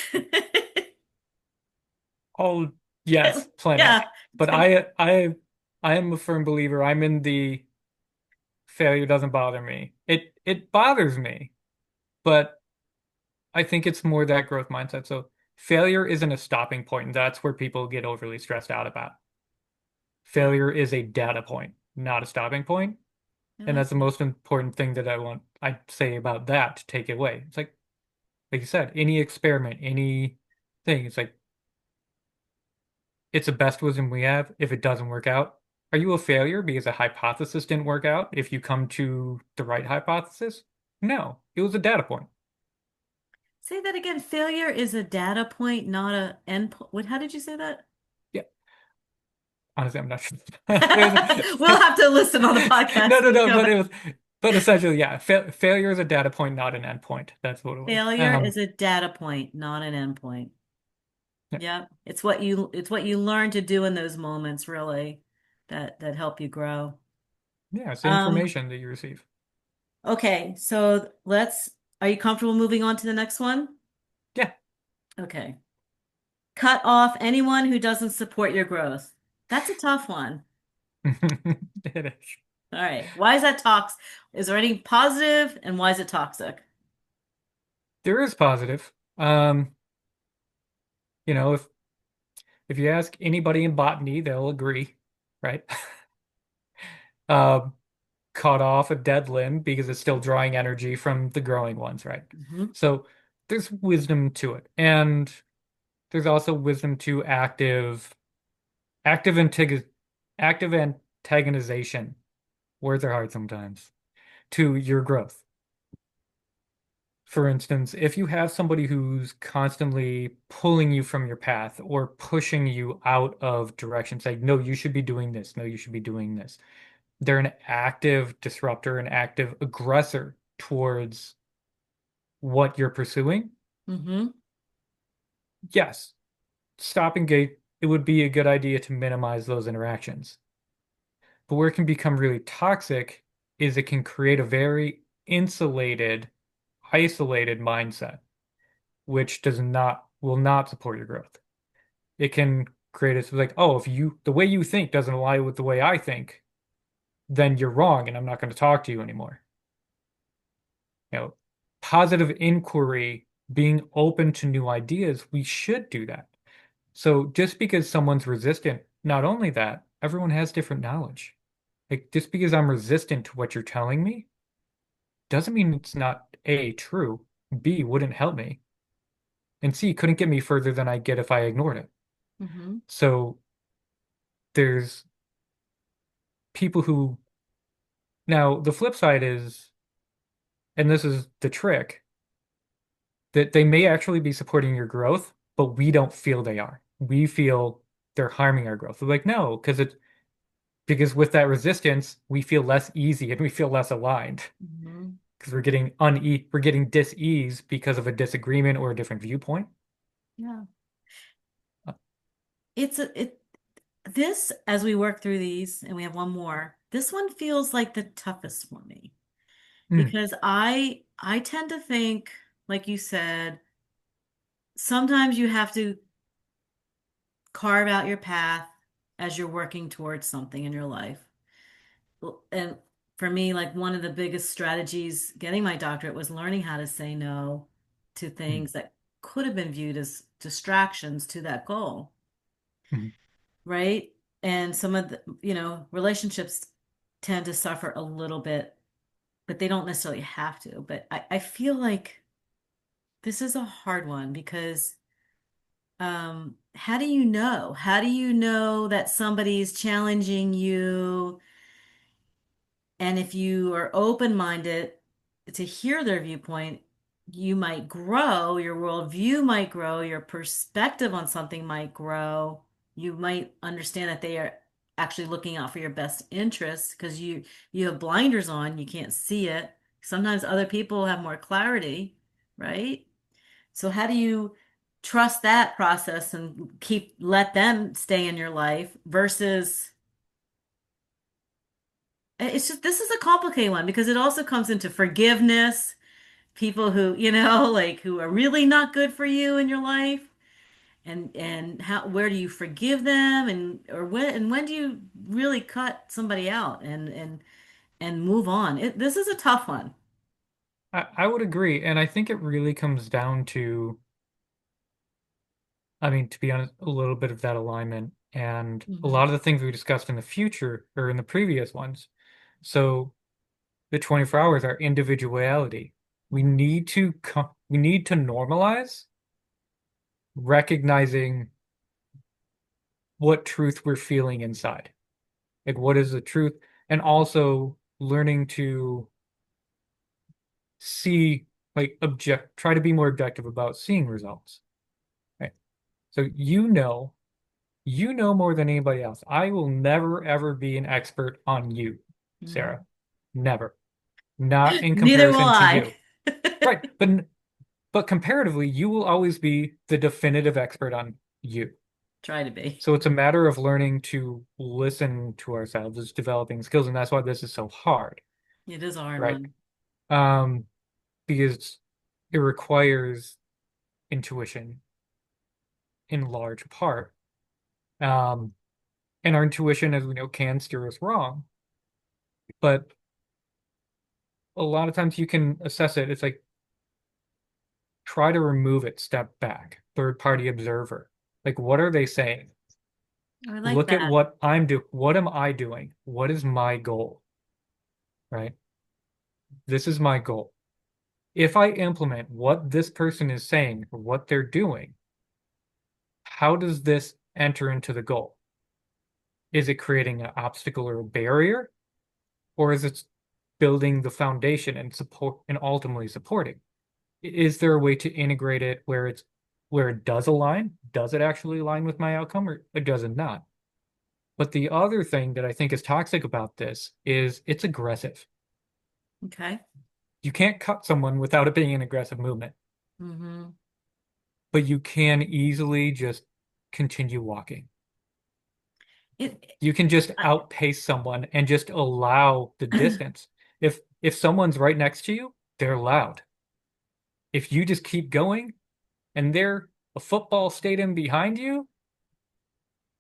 Oh, yes, plenty. Yeah. But I am a firm believer. I'm in the failure doesn't bother me. It bothers me, but I think it's more that growth mindset. So failure isn't a stopping point, and that's where people get overly stressed out about. Yeah, Failure is a data point, not a stopping point. I And like that's the that. most important thing that I'd say about that to take it away. It's like you said, any experiment, any thing, it's like it's the best wisdom we have. If it doesn't work out, are you a failure because a hypothesis didn't work out? If you come to the right hypothesis? No, it was a data point. Say that again. Failure is a data point, not a endpoint. What, how did you say that? Yeah, honestly, I'm not sure. It We'll was have to listen on the podcast no, and no, go but back. but essentially, yeah, failure is a data point, not an endpoint. That's what it was. Failure is a data point, not an endpoint. Yeah, Yep. It's what you learn to do in those moments really that help you grow. yeah, it's the Um, information that you receive. okay, so are you comfortable moving on to the next one? Yeah, Okay. Cut off anyone who doesn't support your growth. That's a tough one. it is. All right. Why is that toxic? Is there any positive and why is it toxic? There is positive. Um, you know, if you ask anybody in botany, they'll agree, right? Um, cut off a dead limb because it's still drawing energy from the growing ones, right? Hmm. So there's wisdom to it. And there's also wisdom to active antag active antagonization. Words are hard sometimes. To your growth. For instance, if you have somebody who's constantly pulling you from your path or pushing you out of direction, saying, no, you should be doing this. No, you should be doing this. They're an active disruptor, an active aggressor towards what you're pursuing. Hmm. Yes, stop engage. It would be a good idea to minimize those interactions. But where it can become really toxic is it can create a very insulated, isolated mindset, which will not support your growth. It can create a like, oh, if the way you think doesn't align with the way I think, then you're wrong and I'm not going to talk to you anymore. You know, positive inquiry, being open to new ideas, we should do that. So just because someone's resistant, not only that, everyone has different knowledge. Like just because I'm resistant to what you're telling me doesn't mean it's not A, true, B, wouldn't help me, and C, couldn't get me further than I get if I ignored it. Hmm. So there's people who now the flip side is, and this is the trick, that they may actually be supporting your growth, but we don't feel they are. We feel they're harming our growth. We're like, no, because with that resistance, we feel less easy and we feel less aligned Hmm. because we're getting dis-ease because of a disagreement or a different viewpoint. Yeah. Uh, It this as we work through these and we have one more. This one feels like the toughest for me mm, because I tend to think, like you said, sometimes you have to carve out your path as you're working towards something in your life. And for me, like one of the biggest strategies getting my doctorate was learning how to say no to mm, things that could have been viewed as distractions to that goal, mm. right? And some of the, relationships tend to suffer a little bit, but they don't necessarily have to. But I feel like this is a hard one because how do you know? How do you know that somebody's challenging you? And if you are open-minded to hear their viewpoint, you might grow, your worldview might grow, your perspective on something might grow. You might understand that they are actually looking out for your best interests because you have blinders on, you can't see it. Sometimes other people have more clarity, right? So how do you trust that process and let them stay in your life versus it's just this is a complicated one because it also comes into forgiveness, people who, like who are really not good for you in your life, and how where do you forgive them or when do you really cut somebody out and move on? This is a tough one. I would agree, and I think it really comes down to, I mean, to be honest, a little bit of that alignment and a lot Hmm. of the things we discussed in the future or in the previous ones. So the 24 hours are individuality. We need to normalize recognizing what truth we're feeling inside. Like what is the truth? And also learning to see try to be more objective about seeing results. Right. So you know more than anybody else. I will never ever be an expert on you, Hmm. Sarah. Never. Not in Neither will comparison to I. you. Right. But comparatively, you will always be the definitive expert on you. Try to be. So it's a matter of learning to listen to ourselves as developing skills, and that's why this is so hard, It is a hard right? one. Um, because it requires intuition in large part. Um, and our intuition, as we know, can steer us wrong. But a lot of times you can assess it. It's like try to remove it, step back, third party observer. Like, what are they saying? I like Look at that. what I'm doing. What am I doing? What is my goal? Right? This is my goal. If I implement what this person is saying or what they're doing, how does this enter into the goal? Is it creating an obstacle or a barrier, or is it building the foundation and support and ultimately supporting? Is there a way to integrate it where it does align? Does it actually align with my outcome or does it not? But the other thing that I think is toxic about this is it's aggressive. Okay. You can't cut someone without it being an aggressive movement, Mm-hmm. but you can easily just continue walking. It, You can just I, outpace someone and just allow the distance. If someone's right next to you, they're loud. If you just keep going and they're a football stadium behind you,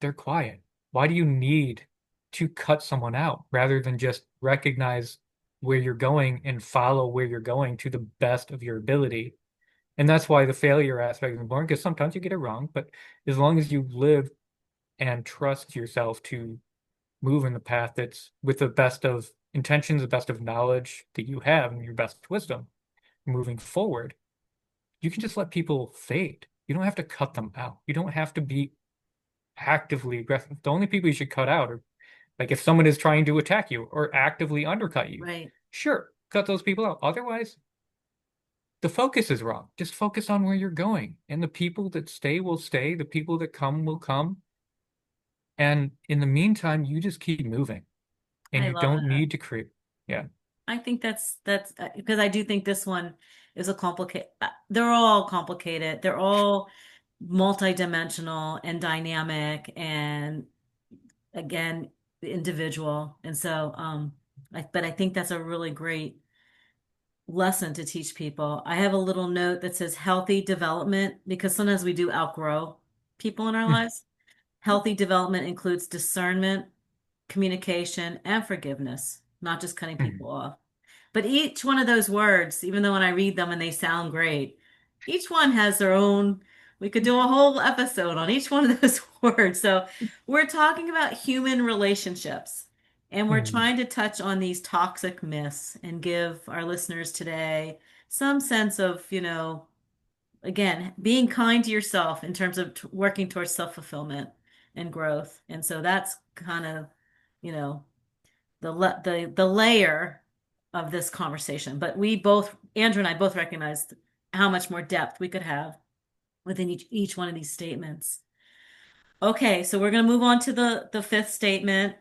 they're quiet. Why do you need to cut someone out rather than just recognize where you're going and follow where you're going to the best of your ability? And that's why the failure aspect is important because sometimes you get it wrong, but as long as you live and trust yourself to move in the path that's with the best of intentions, the best of knowledge that you have, and your best wisdom moving forward, you can just let people fade. You don't have to cut them out. You don't have to be actively aggressive. The only people you should cut out are like if someone is trying to attack you or actively undercut you, right. sure, cut those people out. Otherwise, the focus is wrong. Just focus on where you're going. And the people that stay will stay. The people that come will come. And in the meantime, you just keep moving and I you love don't that. need to create. Yeah. I think that's because I do think this one is a complicated. They're all complicated. They're all multidimensional and dynamic, and again, individual. And so, but I think that's a really great lesson to teach people. I have a little note that says healthy development because sometimes we do outgrow people in our Mm, lives. Healthy development includes discernment, communication, and forgiveness, not just cutting mm, people off. But each one of those words, even though when I read them and they sound great, each one has their own. We could do a whole episode on each one of those words. So we're talking about human relationships, and we're mm. trying to touch on these toxic myths and give our listeners today some sense of, again, being kind to yourself in terms of working towards self-fulfillment and growth. And so that's kind of, you know, the layer of this conversation. But we both, Andrew and I both recognized how much more depth we could have within each one of these statements. Okay, so we're going to move on to the fifth statement.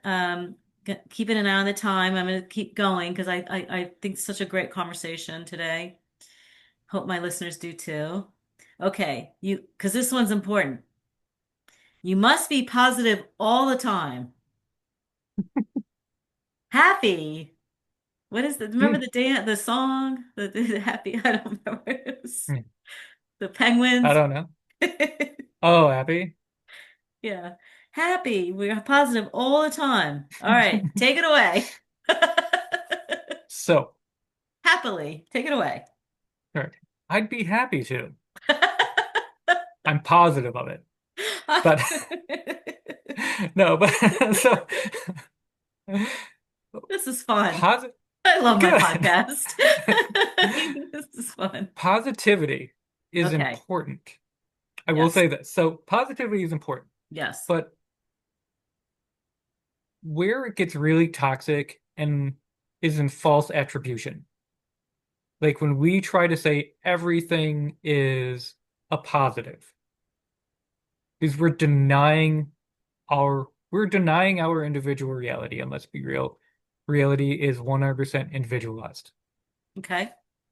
Keeping an eye on the time. I'm going to keep going because I think it's such a great conversation today. Hope my listeners do too. Okay, because this one's important. You must be positive all the time. Happy. What is the remember Mm, the dance, the song, the happy? I don't remember. It was mm. the I penguins. don't know. Oh, Abby. Yeah, happy. We're positive all the time. All right, take it away. So, Happily, take it away. all right. I'd be happy to. I'm positive of it. But no, but so This is fun. positive I love my good. podcast. This is fun. Positivity is Okay. important. I will Yes. say this. So positivity is important, Yes. but where it gets really toxic and is in false attribution. Like when we try to say everything is a positive, because we're denying our individual reality, and let's be real, reality is 100% individualized. Okay.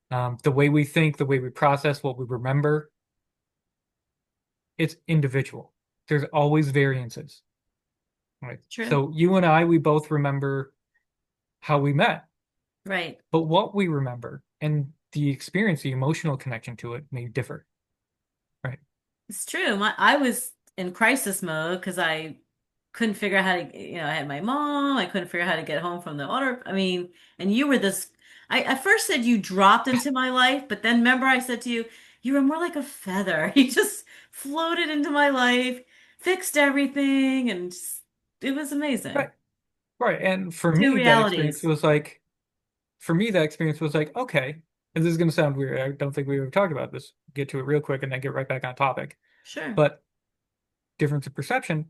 The way we think, the way we process, what we remember, it's individual. There's always variances, right? True. So you and I, we both remember how we met, Right. but what we remember and the experience, the emotional connection to it may differ, right? It's true. I was in crisis mode because I couldn't figure out how to, I had my mom, I couldn't figure out how to get home from the auto. I mean, and you were this, I first said you dropped into my life, but then remember I said to you, you were more like a feather. You just floated into my life, fixed everything, and it was amazing. Right. Right. And for Two me, that experience realities. was like, for me, that experience was like, okay, and this is going to sound weird. I don't think we ever talked about this. Get to it real quick and then get right back on topic. Sure. But difference of perception,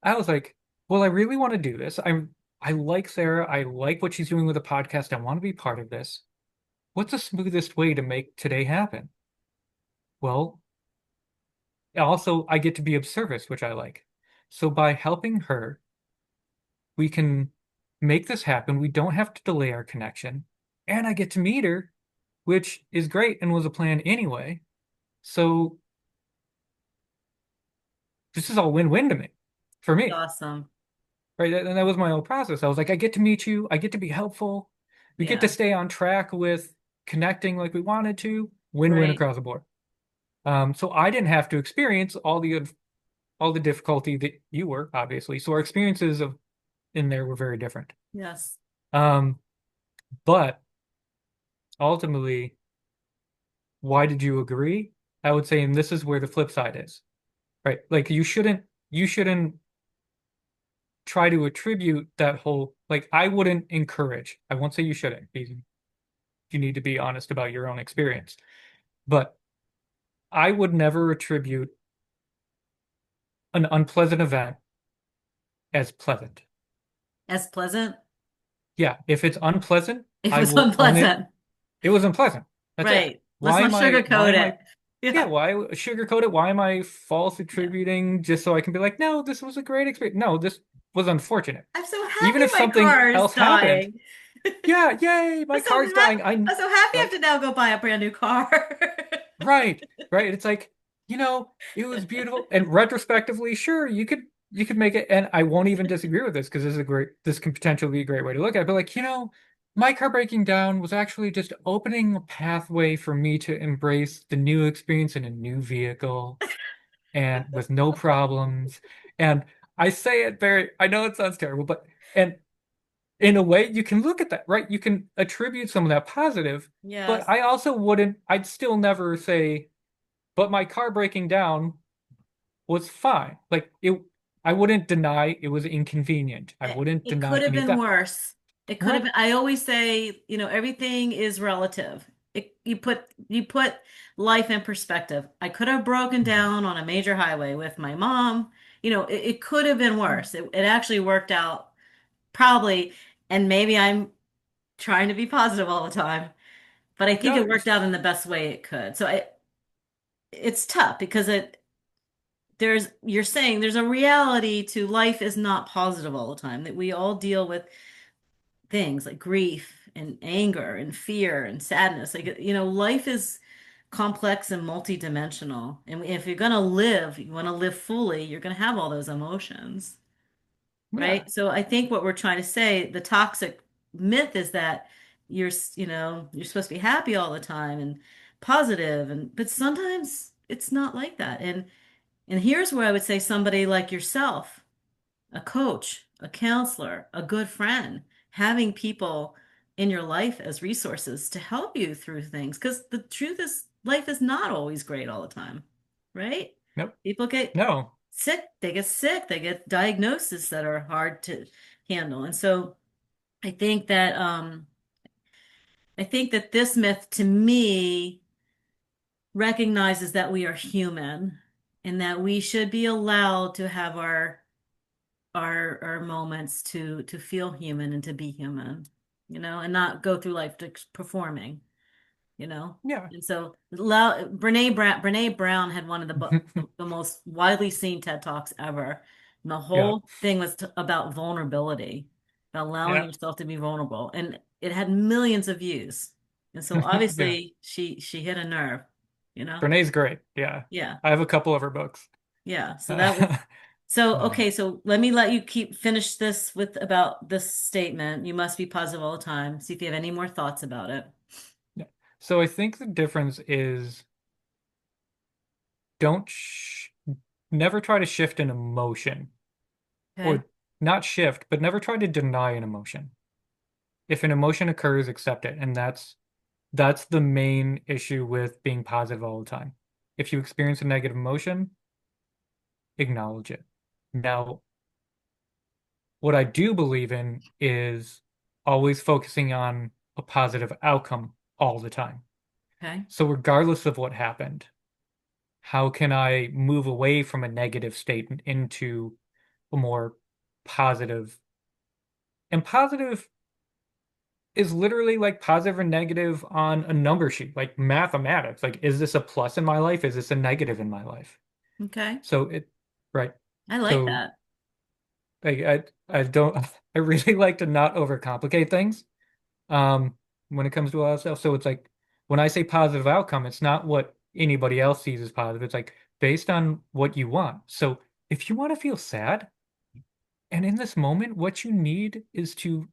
I was like, well, I really want to do this. I like Sarah. I like what she's doing with the podcast. I want to be part of this. What's the smoothest way to make today happen? Well, also I get to be of service, which I like. So by helping her, we can make this happen. We don't have to delay our connection. And I get to meet her, which is great and was a plan anyway. So this is all win-win to me, for That's me, awesome. right? And that was my whole process. I was like, I get to meet you. I get to be helpful. We get to Yeah. stay on track with connecting like we wanted to. Win-win Right. across the board. So I didn't have to experience all the difficulty that you were, obviously. So our experiences of in there were very different. Yes. Um, but ultimately, why did you agree? I would say, and this is where the flip side is, right? Like you shouldn't try to attribute that whole, like I wouldn't encourage. I won't say you shouldn't. You need to be honest about your own experience. But I would never attribute an unpleasant event as pleasant. As pleasant. Yeah, if it's unpleasant, It I was will own it. unpleasant. It was unpleasant. That's it. Right. Let's not Why sugarcoat am I it. Yeah, Yeah. why sugarcoat it? Why am I false Yeah. attributing just so I can be like, no, this was a great experience. No, this was unfortunate. I'm so happy Even if my something car is else happened, dying. yeah, yay, my car's dying. I'm so happy I have Right, to now go buy a brand new car. right, right. It's like, it was beautiful. And retrospectively, sure, you could make it, and I won't even disagree with this because this can potentially be a great way to look at it. But like, my car breaking down was actually just opening a pathway for me to embrace the new experience in a new vehicle and with no problems. And I say it I know it sounds terrible, but, and in a way, you can look at that, right? You can attribute some of that positive, but Yes. I'd still never say, but my car breaking down was fine. I wouldn't deny it was inconvenient. I wouldn't It deny could have any of been that. worse. It could have Right. been, I always say, everything is relative. You put life in perspective. I could have broken Mhm. down on a major highway with my mom. It could have been worse. It actually worked out probably, and maybe I'm trying to be positive all the time, but I think No, it worked out in the best way it could. So it's tough because you're saying there's a reality to life is not positive all the time, that we all deal with things like grief and anger and fear and sadness. Like, life is complex and multidimensional. And if you're going to live, you want to live fully, you're going to have all those emotions, yeah, right? So I think what we're trying to say, the toxic myth is that you're supposed to be happy all the time and positive, but sometimes it's not like that. And here's where I would say somebody like yourself, a coach, a counselor, a good friend, having people in your life as resources to help you through things. Because the truth is, life is not always great all the time, right? nope, People get no, sick, they get diagnoses that are hard to handle. And so I think that this myth to me recognizes that we are human and that we should be allowed to have our moments to feel human and to be human, and not go through life just performing, you know. yeah, And so Brene Brown had one of the most widely seen TED Talks ever. And the yeah, whole thing was about vulnerability, about allowing yeah. yourself to be vulnerable. And it had millions of views. And so Yeah. obviously she hit a nerve, you know? Brené's great. Yeah. Yeah. I have a couple of her books. Yeah. So that was Uh, so um, okay, so let me let you finish this with about this statement. You must be positive all the time. See if you have any more thoughts about it. yeah. So I think the difference is don't sh never try to shift an emotion. Okay. or not shift, but never try to deny an emotion. If an emotion occurs, accept it. And that's the main issue with being positive all the time. If you experience a negative emotion, acknowledge it. Now, what I do believe in is always focusing on a positive outcome all the time. Okay. So regardless of what happened, how can I move away from a negative state and into a more positive? And positive is literally like positive and negative on a number sheet, like mathematics. Like, is this a plus in my life? Is this a negative in my life? Okay. So right. I like So that. I don't I really like to not overcomplicate things um when it comes to all that stuff. So it's like when I say positive outcome, it's not what anybody else sees as positive. It's like based on what you want. So if you want to feel sad, and in this moment, what you need is to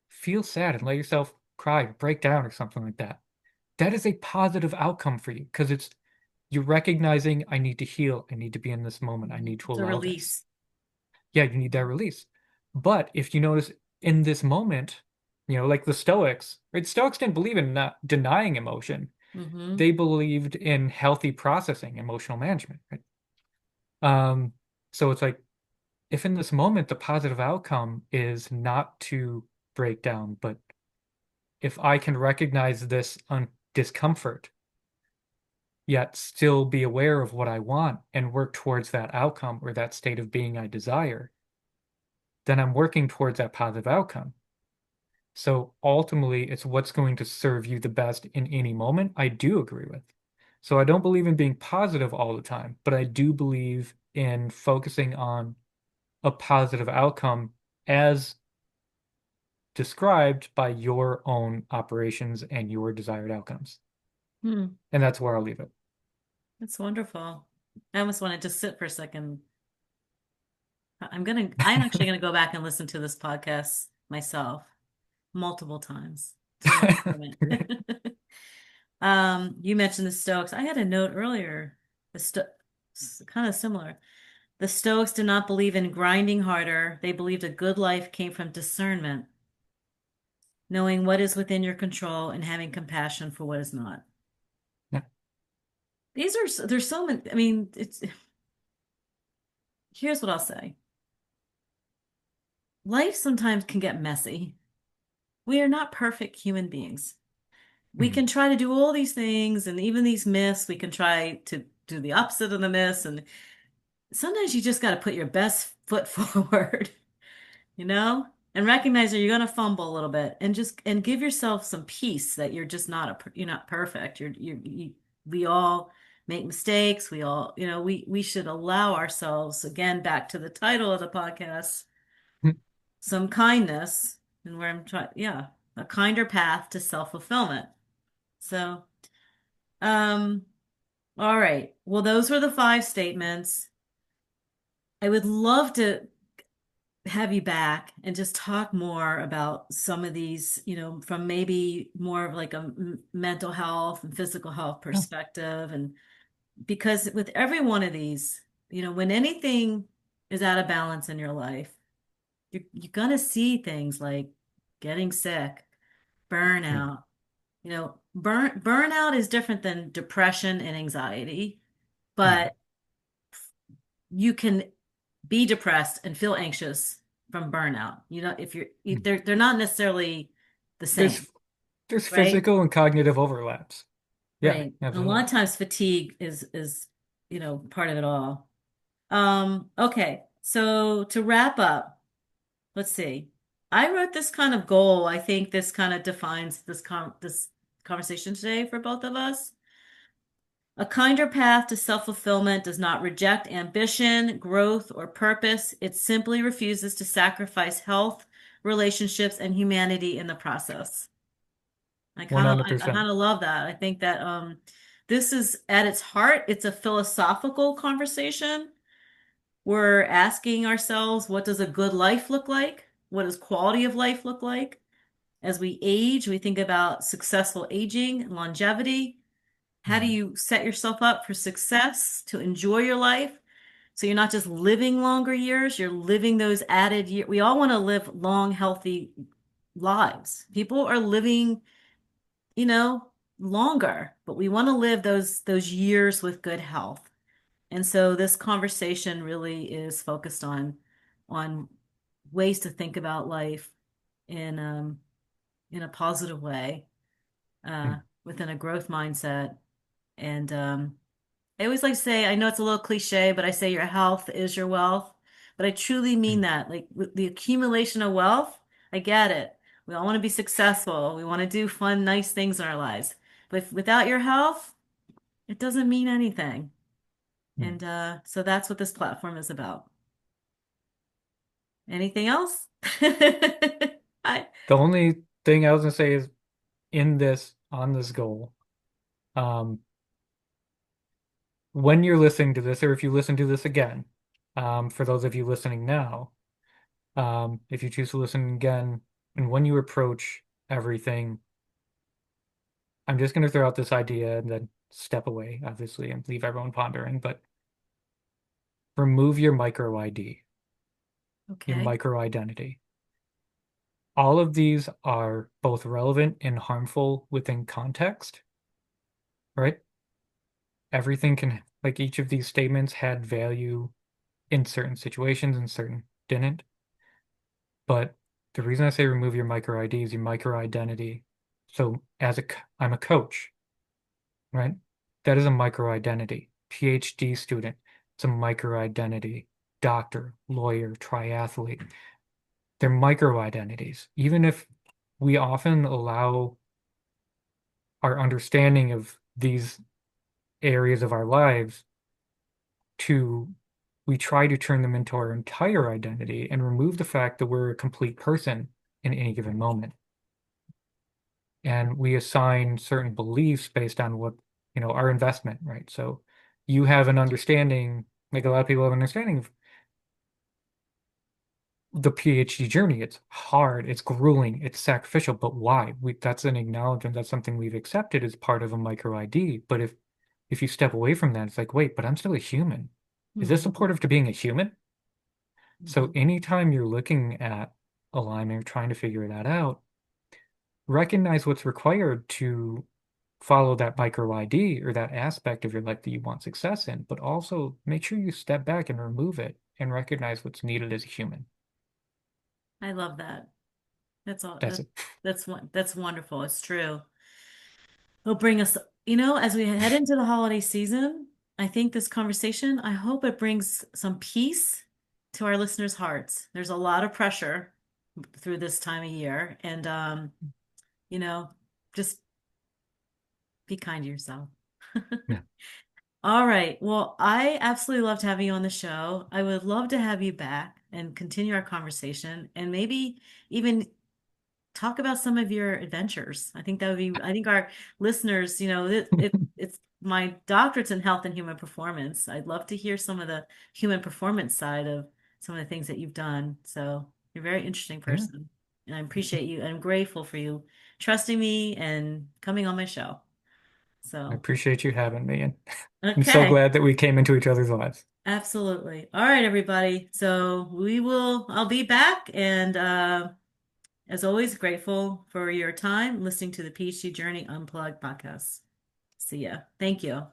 feel sad and let yourself cry or break down or something like that. That is a positive outcome for you because it's you're recognizing I need to heal. I need to be in this moment. I need to It's a allow this. release. Yeah, you need that release. But if you notice in this moment, like the Stoics, right? Stoics didn't believe in not denying emotion. Mm-hmm. They believed in healthy processing, emotional management, right? Um, so it's like if in this moment the positive outcome is not to break down, but if I can recognize this discomfort, yet still be aware of what I want and work towards that outcome or that state of being I desire, then I'm working towards that positive outcome. So ultimately, it's what's going to serve you the best in any moment. I do agree with. So I don't believe in being positive all the time, but I do believe in focusing on a positive outcome as described by your own operations and your desired outcomes. Hmm. And that's where I'll leave it. That's wonderful. I almost want to just sit for a second. I'm actually gonna go back and listen to this podcast myself multiple times to learn from it. You mentioned the Stoics. I had a note earlier. Kind of similar. The Stoics did not believe in grinding harder. They believed a good life came from discernment, knowing what is within your control and having compassion for what is not. Yeah. There's so many. I mean, here's what I'll say. Life sometimes can get messy. We are not perfect human beings. We Mhm. can try to do all these things and even these myths, we can try to do the opposite of the myths. And sometimes you just got to put your best foot forward, you know, and recognize that you're going to fumble a little bit and and give yourself some peace that you're just you're not perfect. We all make mistakes. We all, we should allow ourselves, again, back to the title of the podcast, some kindness and where I'm trying, yeah, a kinder path to self-fulfillment. So, um, all right. Well, those were the five statements. I would love to have you back and just talk more about some of these, from maybe more of like a mental health and physical health Oh, perspective. And because with every one of these, when anything is out of balance in your life, you're gonna see things like getting sick, mhm. burnout. Burnout is different than depression and anxiety, Mhm. but you can be depressed and feel anxious from burnout. If Mhm. they're not necessarily the same, There's there's right? physical and cognitive overlaps. Yeah, Right. And a lot absolutely. of times fatigue is part of it all. Okay. So to wrap up, let's see. I wrote this kind of goal. I think this kind of defines this conversation today for both of us. A kinder path to self-fulfillment does not reject ambition, growth, or purpose. It simply refuses to sacrifice health, relationships, and humanity in the process. I 100%. kind of love that. I think that this is at its heart, it's a philosophical conversation. We're asking ourselves, what does a good life look like? What does quality of life look like? As we age, we think about successful aging, longevity. How do Mhm. you set yourself up for success, to enjoy your life? So you're not just living longer years, you're living those added years. We all want to live long, healthy lives. People are living, you know, longer, but we want to live those years with good health. And so this conversation really is focused on ways to think about life in in a positive way, Hmm. within a growth mindset. And I always like to say, I know it's a little cliche, but I say your health is your wealth. But I truly mean Hmm. that. Like with the accumulation of wealth, I get it. We all want to be successful. We want to do fun, nice things in our lives. But without your health, it doesn't mean anything. Hmm. And so that's what this platform is about. Anything else? I, The only thing I was gonna say is in this on this goal, um, when you're listening to this, or if you listen to this again, for those of you listening now, if you choose to listen again, and when you approach everything, I'm just going to throw out this idea and then step away, obviously, and leave everyone pondering, but remove your micro ID, your okay. micro identity. All of these are both relevant and harmful within context, right? Everything can, like each of these statements had value in certain situations and certain didn't. But the reason I say remove your micro ID is your micro identity. So I'm a coach, right? That is a micro identity. PhD student, it's a micro identity. Doctor, lawyer, triathlete, they're micro identities. Even if we often allow our understanding of these areas of our lives to, we try to turn them into our entire identity and remove the fact that we're a complete person in any given moment. And we assign certain beliefs based on what, our investment, right? So you have an understanding, like a lot of people have an understanding of the PhD journey. It's hard, it's grueling, it's sacrificial, but why? That's an acknowledgement, that's something we've accepted as part of a micro ID. But if you step away from that, it's like, wait, but I'm still a human. Is this Mhm. supportive to being a human? So Mhm. anytime you're looking at alignment or trying to figure that out, recognize what's required to follow that micro ID or that aspect of your life that you want success in, but also make sure you step back and remove it and recognize what's needed as a human. I love that. That's all. That's it. That's wonderful. It's true. It'll bring us, as we head into the holiday season, I think this conversation, I hope it brings some peace to our listeners' hearts. There's a lot of pressure through this time of year, and you know, just be kind to yourself. Yeah. All right. Well, I absolutely loved having you on the show. I would love to have you back and continue our conversation and maybe even talk about some of your adventures. I think that would be, I think our listeners, it's my doctorate's in health and human performance. I'd love to hear some of the human performance side of some of the things that you've done. So you're a very interesting Yeah. person. And I appreciate you. I'm grateful for you trusting me and coming on my show. I So, appreciate you having me, and I'm so okay. glad that we came into each other's lives. Absolutely. All right, everybody. So I'll be back and as always, grateful for your time listening to the PhD Journey Unplugged podcast. See ya. Thank you.